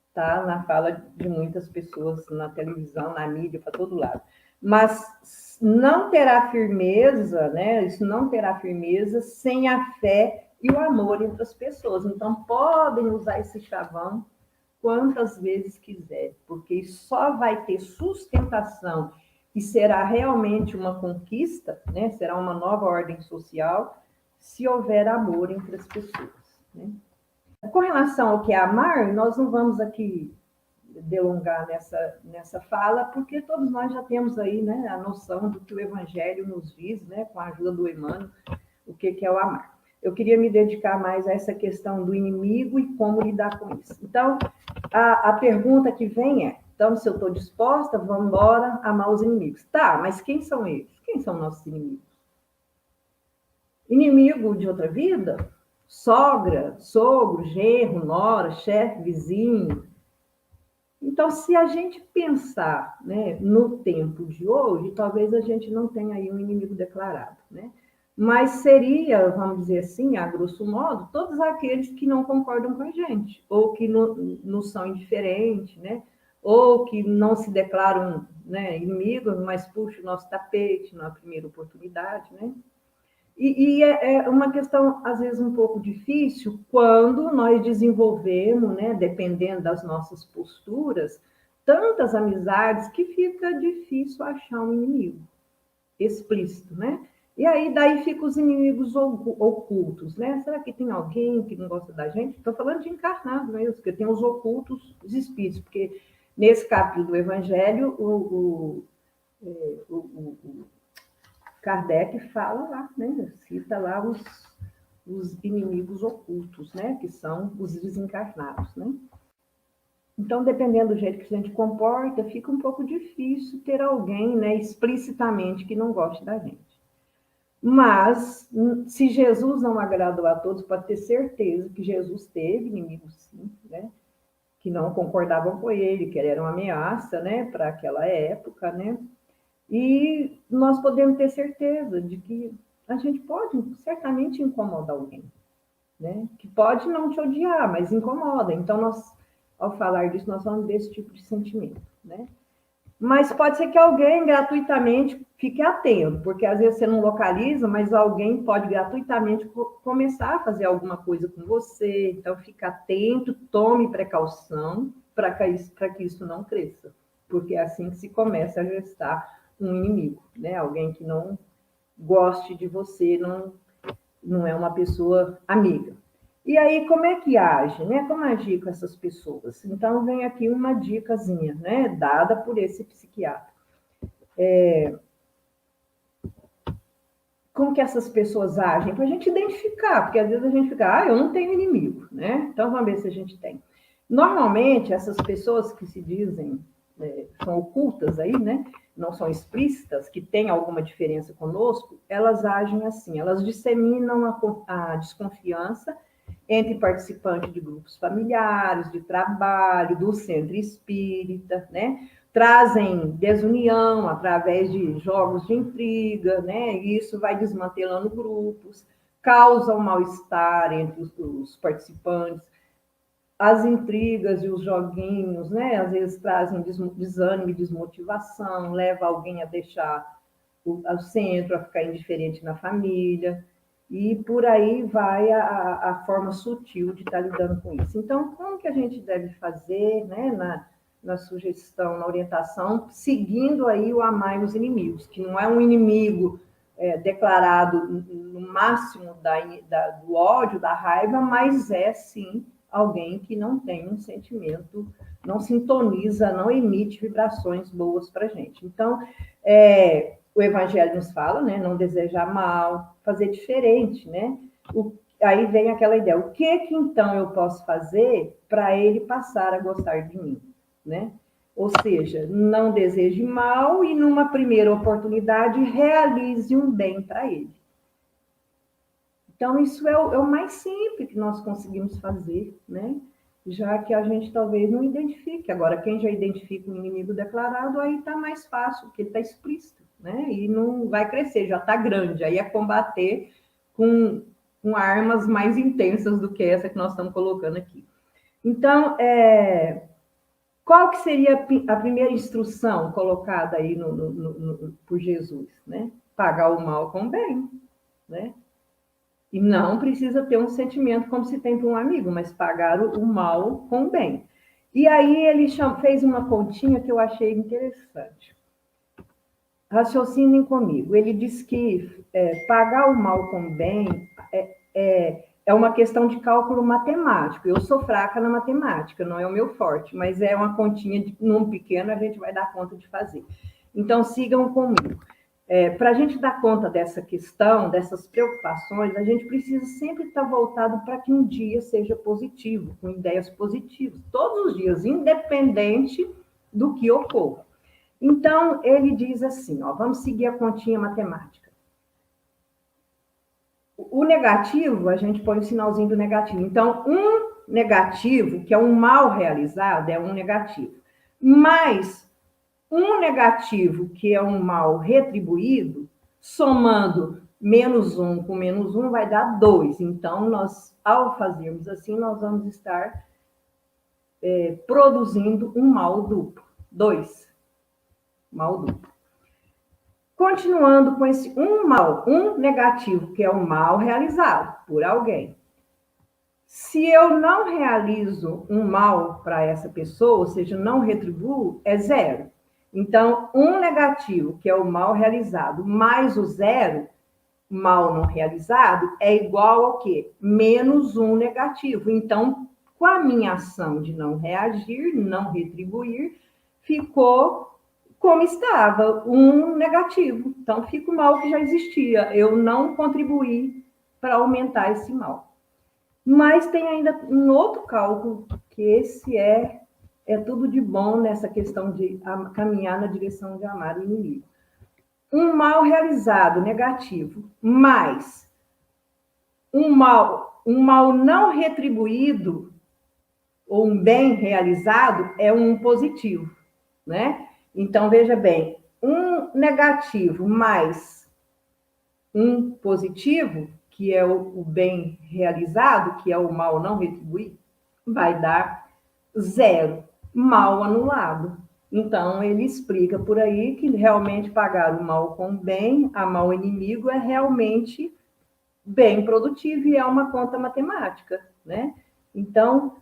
está na fala de muitas pessoas na televisão, na mídia, para todo lado. Mas não terá firmeza, né? Isso não terá firmeza sem a fé e o amor entre as pessoas. Então, podem usar esse chavão quantas vezes quiser, porque só vai ter sustentação e será realmente uma conquista, né? Será uma nova ordem social, se houver amor entre as pessoas, né? Com relação ao que é amar, nós não vamos aqui delongar nessa fala, porque todos nós já temos aí, né, a noção do que o Evangelho nos diz, né, com a ajuda do Emmanuel, o que é o amar. Eu queria me dedicar mais a essa questão do inimigo e como lidar com isso. Então, a pergunta que vem é, então, se eu estou disposta, vamos embora amar os inimigos. Tá, mas quem são eles? Quem são nossos inimigos? Inimigo de outra vida? Sogra, sogro, genro, nora, chefe, vizinho. Então, se a gente pensar, né, no tempo de hoje, talvez a gente não tenha aí um inimigo declarado, né? Mas seria, vamos dizer assim, a grosso modo, todos aqueles que não concordam com a gente, ou que nos são indiferentes, né? Ou que não se declaram, né, inimigos, mas puxam o nosso tapete na primeira oportunidade, né? E é uma questão, às vezes, um pouco difícil quando nós desenvolvemos, né, dependendo das nossas posturas, tantas amizades que fica difícil achar um inimigo explícito, né? E aí, daí ficam os inimigos ocultos, né? Será que tem alguém que não gosta da gente? Estou falando de encarnado mesmo, porque tem os ocultos, os espíritos, porque nesse capítulo do Evangelho, o Kardec fala lá, né? Cita lá os inimigos ocultos, né? Que são os desencarnados, né? Então, dependendo do jeito que a gente comporta, fica um pouco difícil ter alguém, né, explicitamente que não goste da gente. Mas, se Jesus não agradou a todos, pode ter certeza que Jesus teve inimigos, sim, né? Que não concordavam com ele, que ele era uma ameaça, né, para aquela época, né? E nós podemos ter certeza de que a gente pode certamente incomodar alguém, né? Que pode não te odiar, mas incomoda. Então, nós, ao falar disso, nós falamos desse tipo de sentimento, né? Mas pode ser que alguém gratuitamente fique atento, porque às vezes você não localiza, mas alguém pode gratuitamente começar a fazer alguma coisa com você. Então, fique atento, tome precaução para que isso não cresça, porque é assim que se começa a gestar um inimigo, né? Alguém que não goste de você, não é uma pessoa amiga. E aí, como é que age, né? Como agir com essas pessoas? Então, vem aqui uma dicasinha, né? Dada por esse psiquiatra. Como que essas pessoas agem? Para a gente identificar, porque às vezes a gente fica, eu não tenho inimigo, né? Então, vamos ver se a gente tem. Normalmente, essas pessoas que se dizem, são ocultas aí, né? Não são explícitas, que têm alguma diferença conosco, elas agem assim, elas disseminam a desconfiança entre participantes de grupos familiares, de trabalho, do centro espírita, né? Trazem desunião através de jogos de intriga, né? E isso vai desmantelando grupos, causa um mal-estar entre os participantes. As intrigas e os joguinhos, né, às vezes trazem desânimo e desmotivação, leva alguém a deixar o centro, a ficar indiferente na família, e por aí vai a forma sutil de estar lidando com isso. Então, como que a gente deve fazer, né, na sugestão, na orientação, seguindo aí o amai os inimigos, que não é um inimigo declarado no máximo do ódio, da raiva, mas é, sim, alguém que não tem um sentimento, não sintoniza, não emite vibrações boas para a gente. Então, o Evangelho nos fala, né, não desejar mal, fazer diferente, né? Aí vem aquela ideia, o que então eu posso fazer para ele passar a gostar de mim, né? Ou seja, não deseje mal e, numa primeira oportunidade, realize um bem para ele. Então, isso é o mais simples que nós conseguimos fazer, né? Já que a gente talvez não identifique. Agora, quem já identifica um inimigo declarado, aí está mais fácil, porque ele está explícito, né? E não vai crescer, já está grande. Aí é combater com armas mais intensas do que essa que nós estamos colocando aqui. Então, qual que seria a primeira instrução colocada aí por Jesus, né? Pagar o mal com o bem, né? E não precisa ter um sentimento como se tem para um amigo, mas pagar o mal com o bem. E aí ele fez uma continha que eu achei interessante. Raciocinem comigo. Ele diz que pagar o mal com o bem é uma questão de cálculo matemático. Eu sou fraca na matemática, não é o meu forte, mas é uma continha, num pequeno a gente vai dar conta de fazer. Então, sigam comigo. Para a gente dar conta dessa questão, dessas preocupações, a gente precisa sempre estar voltado para que um dia seja positivo, com ideias positivas, todos os dias, independente do que ocorra. Então, ele diz assim, ó, vamos seguir a continha matemática. O negativo, a gente põe o sinalzinho do negativo. Então, um negativo, que é um mal realizado, é um negativo. Mas um negativo, que é um mal retribuído, somando menos 1 com menos 1, vai dar 2. Então, nós, ao fazermos assim, nós vamos estar produzindo um mal duplo. 2. Mal duplo. Continuando com esse um negativo, que é um mal realizado por alguém. Se eu não realizo um mal para essa pessoa, ou seja, não retribuo, é 0. Então, um negativo, que é o mal realizado, mais o 0, mal não realizado, é igual ao quê? Menos um negativo. Então, com a minha ação de não reagir, não retribuir, ficou como estava, um negativo. Então, fica o mal que já existia. Eu não contribuí para aumentar esse mal. Mas tem ainda um outro cálculo, que esse é tudo de bom nessa questão de caminhar na direção de amar o inimigo. Um mal realizado, negativo, mais um mal não retribuído, ou um bem realizado, é um positivo, né? Então, veja bem, um negativo mais um positivo, que é o bem realizado, que é o mal não retribuído, vai dar 0, mal anulado. Então, ele explica por aí que realmente pagar o mal com o bem, amar o inimigo, é realmente bem produtivo e é uma conta matemática, né? Então,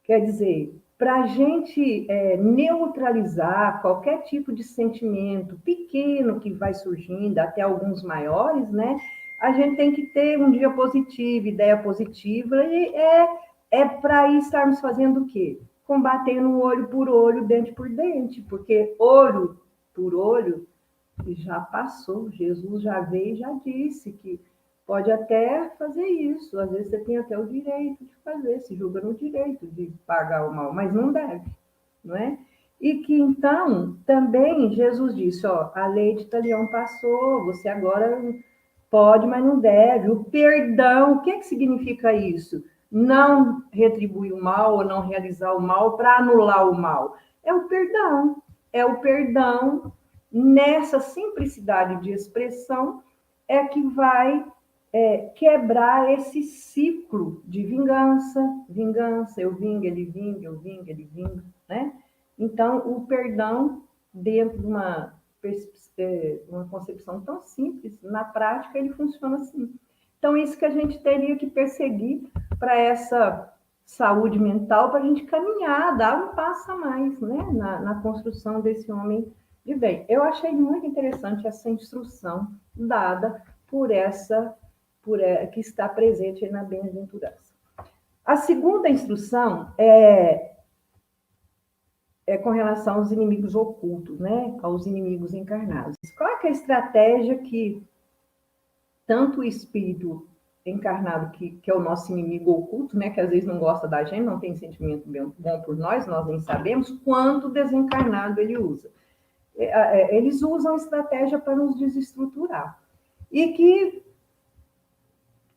quer dizer, para a gente neutralizar qualquer tipo de sentimento pequeno que vai surgindo, até alguns maiores, né? A gente tem que ter um dia positivo, ideia positiva, e para estarmos fazendo o quê? Combatendo olho por olho, dente por dente, porque olho por olho já passou, Jesus já veio e já disse que pode até fazer isso, às vezes você tem até o direito de fazer, se julga no direito de pagar o mal, mas não deve, não é? E que então, também Jesus disse, ó, a lei de Talião passou, você agora pode, mas não deve. O perdão, o que significa isso? Não retribuir o mal ou não realizar o mal para anular o mal. É o perdão nessa simplicidade de expressão é que vai quebrar esse ciclo de vingança, eu vingo, ele vinga, eu vingo, ele vinga, né? Então, o perdão, dentro de uma concepção tão simples, na prática ele funciona assim. Então, isso que a gente teria que perseguir para essa saúde mental, para a gente caminhar, dar um passo a mais, né? Na construção desse homem de bem. Eu achei muito interessante essa instrução dada por essa que está presente na bem-aventurança. A segunda instrução é com relação aos inimigos ocultos, né? Aos inimigos encarnados. Qual é a estratégia que tanto o espírito encarnado, que é o nosso inimigo oculto, né? Que às vezes não gosta da gente, não tem sentimento bom por nós nem sabemos, quanto o desencarnado ele usa. Eles usam estratégia para nos desestruturar. E que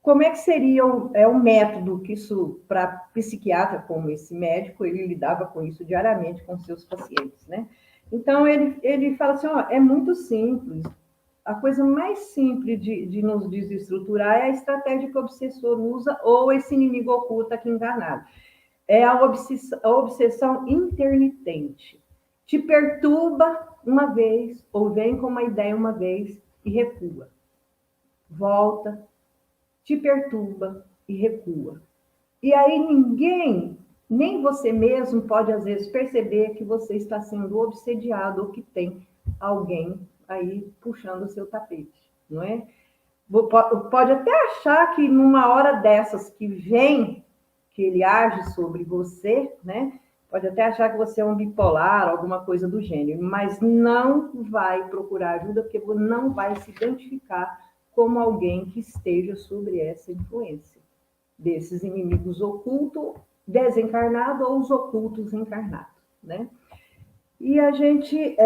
como é que seria o método que isso, para psiquiatra como esse médico, ele lidava com isso diariamente com seus pacientes, né? Então, ele fala assim, ó, é muito simples, a coisa mais simples de nos desestruturar é a estratégia que o obsessor usa ou esse inimigo oculto aqui enganado. É a obsessão intermitente. Te perturba uma vez, ou vem com uma ideia uma vez e recua. Volta, te perturba e recua. E aí ninguém, nem você mesmo, pode às vezes perceber que você está sendo obsediado ou que tem alguém aí puxando o seu tapete, não é? Pode até achar que numa hora dessas que vem, que ele age sobre você, né? Pode até achar que você é um bipolar, alguma coisa do gênero, mas não vai procurar ajuda porque não vai se identificar como alguém que esteja sobre essa influência desses inimigos ocultos, desencarnados ou os ocultos encarnados, né? E a gente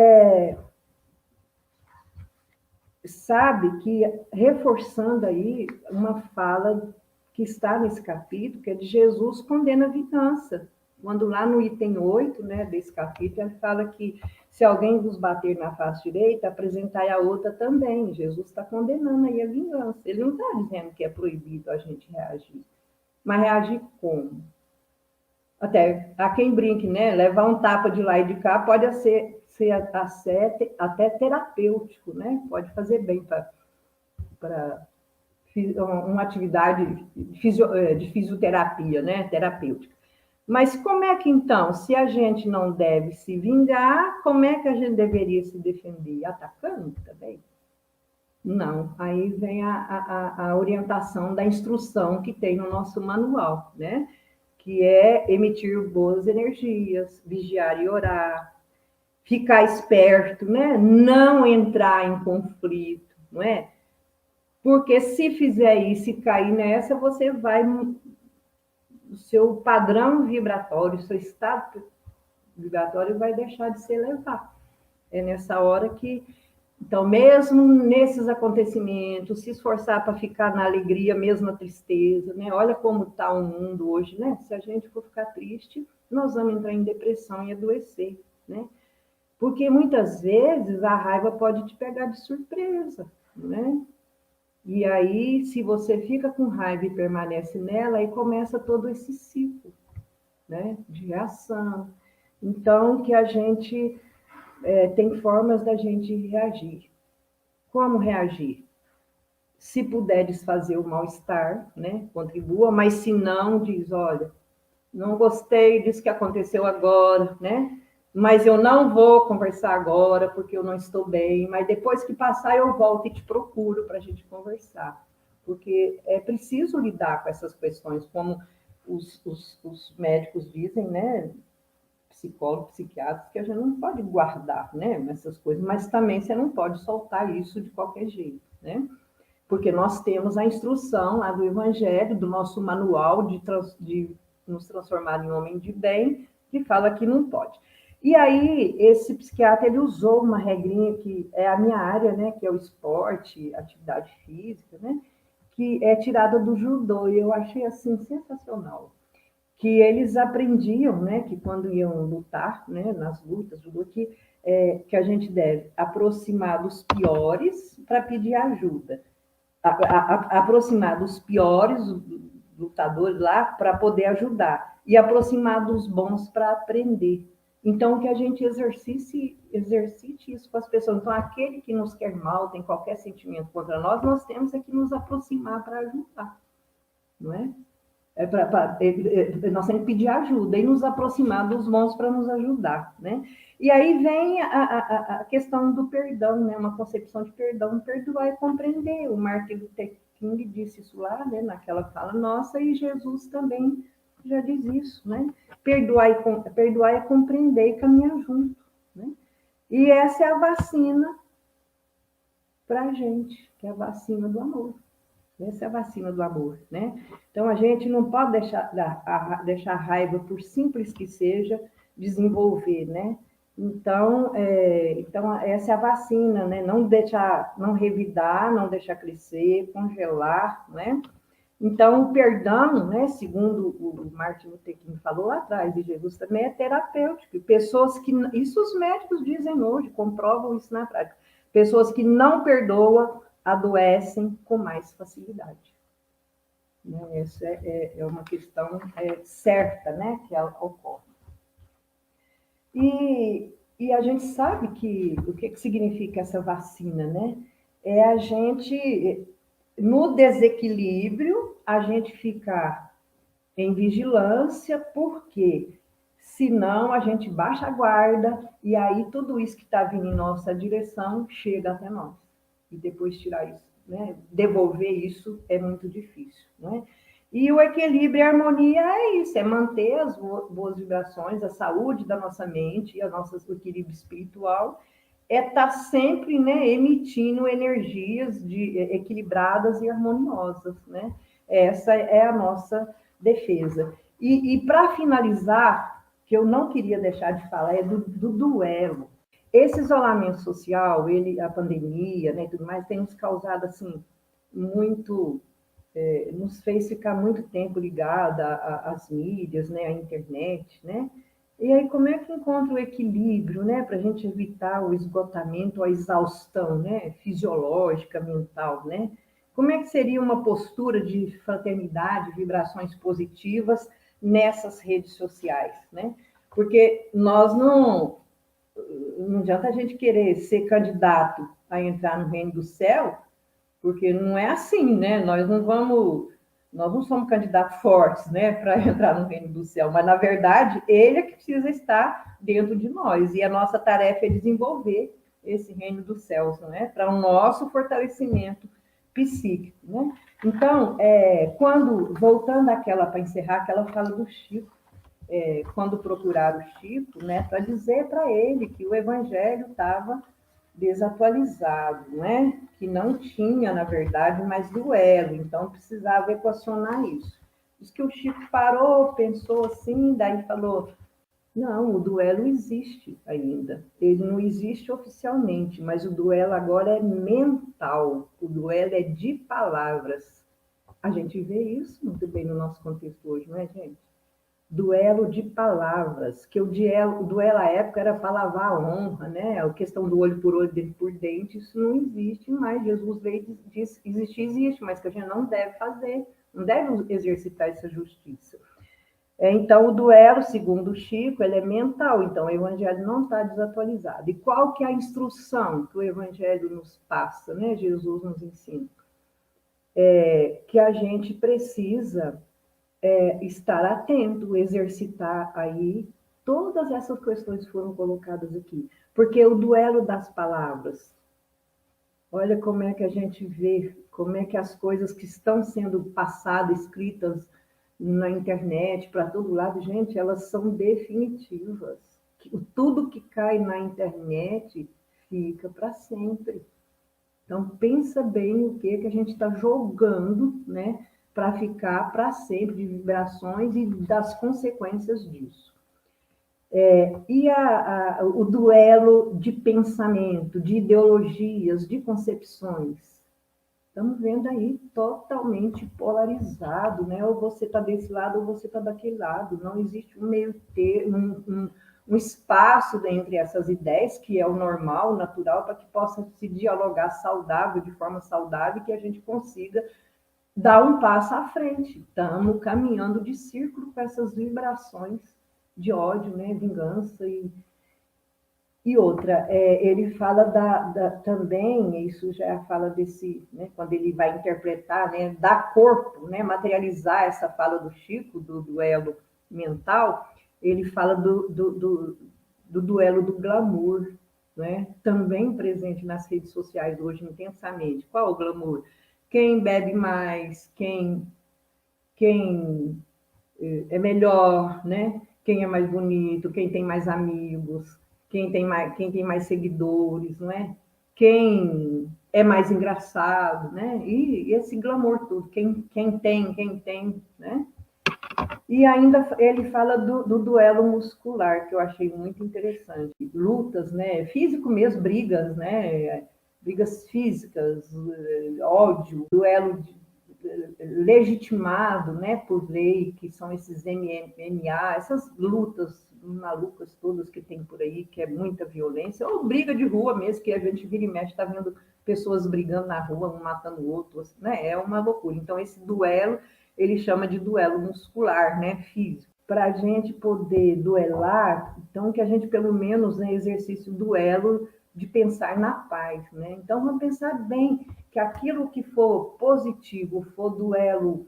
sabe que, reforçando aí uma fala que está nesse capítulo, que é de Jesus condena a vingança. Quando lá no item 8, né, desse capítulo, ele fala que se alguém vos bater na face direita, apresentai a outra também. Jesus está condenando aí a vingança. Ele não está dizendo que é proibido a gente reagir. Mas reagir como? Até há quem brinque, né? Levar um tapa de lá e de cá pode ser até terapêutico, né? Pode fazer bem para uma atividade de fisioterapia, né? Terapêutica. Mas como é que, então, se a gente não deve se vingar, como é que a gente deveria se defender? Atacando também? Não. Aí vem a orientação da instrução que tem no nosso manual, né? Que é emitir boas energias, vigiar e orar, ficar esperto, né? Não entrar em conflito, não é? Porque se fizer isso e cair nessa, você vai o seu padrão vibratório, o seu estado vibratório vai deixar de se elevar. É nessa hora que, então, mesmo nesses acontecimentos, se esforçar para ficar na alegria, mesmo na tristeza, né? Olha como está o mundo hoje, né? Se a gente for ficar triste, nós vamos entrar em depressão e adoecer, né? Porque muitas vezes a raiva pode te pegar de surpresa, né? E aí, se você fica com raiva e permanece nela, aí começa todo esse ciclo, né, de reação. Então, que a gente tem formas da gente reagir. Como reagir? Se puder desfazer o mal-estar, né, contribua, mas se não, diz, olha, não gostei disso que aconteceu agora, né? Mas eu não vou conversar agora porque eu não estou bem, mas depois que passar eu volto e te procuro para a gente conversar. Porque é preciso lidar com essas questões, como os médicos dizem, né? Psicólogos, psiquiatras, que a gente não pode guardar, né? Essas coisas, mas também você não pode soltar isso de qualquer jeito, né? Porque nós temos a instrução lá do Evangelho, do nosso manual de nos transformar em homem de bem, que fala que não pode. E aí, esse psiquiatra, ele usou uma regrinha que é a minha área, né, que é o esporte, atividade física, né, que é tirada do judô, e eu achei, assim, sensacional. Que eles aprendiam, né, que quando iam lutar, né, nas lutas, judô, que a gente deve aproximar dos piores para pedir ajuda. aproximar dos piores lutadores lá para poder ajudar e aproximar dos bons para aprender. Então, que a gente exercite isso com as pessoas. Então, aquele que nos quer mal, tem qualquer sentimento contra nós, nós temos que nos aproximar para ajudar, não é? Nós temos que pedir ajuda e nos aproximar dos bons para nos ajudar, né? E aí vem a questão do perdão, né? Uma concepção de perdão, perdoar e compreender. O Martin Luther King disse isso lá, né? Naquela fala nossa, e Jesus também já diz isso, né? Perdoar e compreender e caminhar junto, né? E essa é a vacina para a gente, que é a vacina do amor. Essa é a vacina do amor, né? Então, a gente não pode deixar a raiva, por simples que seja, desenvolver, né? Então, essa é a vacina, né? Não revidar, não deixar crescer, congelar, né? Então, o perdão, né, segundo o Martin Luther King falou lá atrás, e Jesus também é terapêutico. Pessoas que, isso os médicos dizem hoje, comprovam isso na prática. Pessoas que não perdoam adoecem com mais facilidade. Né? Essa é uma questão certa, né, que ocorre. E a gente sabe que o que significa essa vacina, né? É a gente, no desequilíbrio, a gente ficar em vigilância, porque senão a gente baixa a guarda e aí tudo isso que está vindo em nossa direção chega até nós. E depois tirar isso, né? Devolver isso é muito difícil, né? E o equilíbrio e a harmonia é isso, é manter as boas vibrações, a saúde da nossa mente e o equilíbrio espiritual, é estar sempre, né, emitindo energias equilibradas e harmoniosas, né? Essa é a nossa defesa. E para finalizar, que eu não queria deixar de falar, é do duelo. Esse isolamento social, a pandemia, né, e tudo mais, tem nos causado, assim, muito... nos fez ficar muito tempo ligada às mídias, né, à internet, né? E aí, como é que encontra o equilíbrio, né, para a gente evitar o esgotamento, a exaustão, né, fisiológica, mental, né? Como é que seria uma postura de fraternidade, vibrações positivas nessas redes sociais, né? Porque não adianta a gente querer ser candidato a entrar no reino do céu, porque não é assim, né? Nós não somos candidatos fortes, né, para entrar no reino do céu, mas na verdade ele é que precisa estar dentro de nós e a nossa tarefa é desenvolver esse reino dos céus, não é? Para o nosso fortalecimento psíquico, né? Então, voltando àquela, para encerrar, aquela fala do Chico, quando procuraram o Chico, né, para dizer para ele que o evangelho estava desatualizado, né? Que não tinha, na verdade, mais duelo, então precisava equacionar isso. Diz que o Chico parou, pensou assim, daí falou: não, o duelo existe ainda. Ele não existe oficialmente, mas o duelo agora é mental, o duelo é de palavras. A gente vê isso muito bem no nosso contexto hoje, não é, gente? Duelo de palavras, que o duelo à época era para lavar a honra, né? A questão do olho por olho, dente por dente, isso não existe mais. Jesus veio e disse, existe, mas que a gente não deve fazer, não deve exercitar essa justiça. Então, o duelo, segundo o Chico, ele é mental, então o evangelho não está desatualizado. E qual que é a instrução que o evangelho nos passa, né? Jesus nos ensina? Que a gente precisa estar atento, exercitar aí todas essas questões que foram colocadas aqui. Porque o duelo das palavras, olha como é que a gente vê, como é que as coisas que estão sendo passadas, escritas na internet, para todo lado, gente, elas são definitivas. Tudo que cai na internet fica para sempre. Então, pensa bem o que a gente está jogando, né, para ficar para sempre, de vibrações e das consequências disso. O duelo de pensamento, de ideologias, de concepções. Estamos vendo aí totalmente polarizado, né? Ou você está desse lado ou você está daquele lado. Não existe um meio termo, um espaço entre essas ideias, que é o normal, o natural, para que possa se dialogar saudável, de forma saudável, e que a gente consiga dar um passo à frente. Estamos caminhando de círculo com essas vibrações de ódio, né, vingança e outra. Ele fala também, isso já fala desse, né, quando ele vai interpretar, né, dar corpo, né, materializar essa fala do Chico, do duelo mental, ele fala do duelo do glamour, né, também presente nas redes sociais hoje intensamente. Qual é o glamour? Quem bebe mais, quem é melhor, né? Quem é mais bonito, quem tem mais amigos, quem tem mais seguidores, não é? Quem é mais engraçado, né? E esse glamour todo, quem tem, né? E ainda ele fala do duelo muscular, que eu achei muito interessante. Lutas, né? Físico mesmo, brigas, né? Brigas físicas, ódio, duelo legitimado, né, por lei, que são esses MMA, essas lutas malucas todas que tem por aí, que é muita violência, ou briga de rua mesmo, que a gente vira e mexe, está vendo pessoas brigando na rua, um matando o outro, né? É uma loucura. Então, esse duelo, ele chama de duelo muscular, né, físico. Para a gente poder duelar, então que a gente pelo menos, né, exercício duelo de pensar na paz, né? Então vamos pensar bem que aquilo que for positivo, for duelo,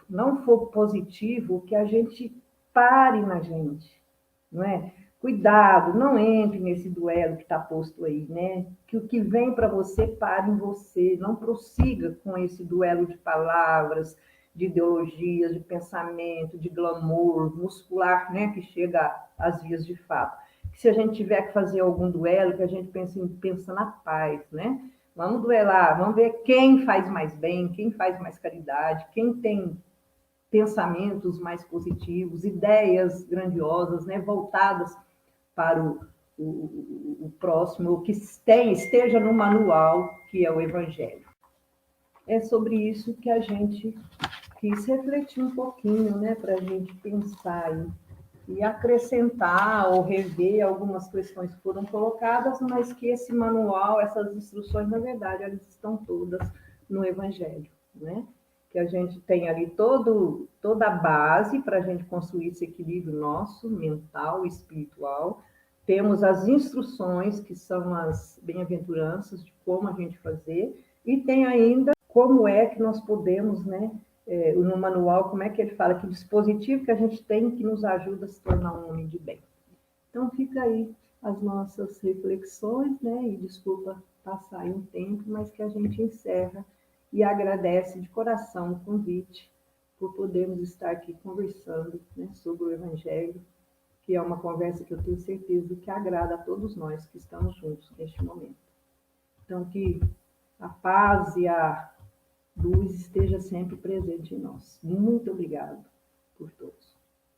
não for positivo, que a gente pare na gente, não é? Cuidado, não entre nesse duelo que está posto aí, né? Que o que vem para você pare em você, não prossiga com esse duelo de palavras, de ideologias, de pensamento, de glamour muscular, né? Que chega às vias de fato. Que se a gente tiver que fazer algum duelo, que a gente pensa na paz, né? Vamos duelar, vamos ver quem faz mais bem, quem faz mais caridade, quem tem pensamentos mais positivos, ideias grandiosas, né, voltadas para o próximo, o que esteja no manual, que é o Evangelho. É sobre isso que a gente quis refletir um pouquinho, né, para a gente pensar e acrescentar ou rever algumas questões que foram colocadas, mas que esse manual, essas instruções, na verdade, elas estão todas no Evangelho, né? Que a gente tem ali toda a base para a gente construir esse equilíbrio nosso, mental e espiritual. Temos as instruções, que são as bem-aventuranças de como a gente fazer, e tem ainda como é que nós podemos, né, no manual, como é que ele fala, que dispositivo que a gente tem que nos ajuda a se tornar um homem de bem. Então, fica aí as nossas reflexões, né? E desculpa passar aí um tempo, mas que a gente encerra e agradece de coração o convite por podermos estar aqui conversando, né, sobre o Evangelho, que é uma conversa que eu tenho certeza que agrada a todos nós que estamos juntos neste momento. Então, que a paz e a luz esteja sempre presente em nós. Muito obrigado.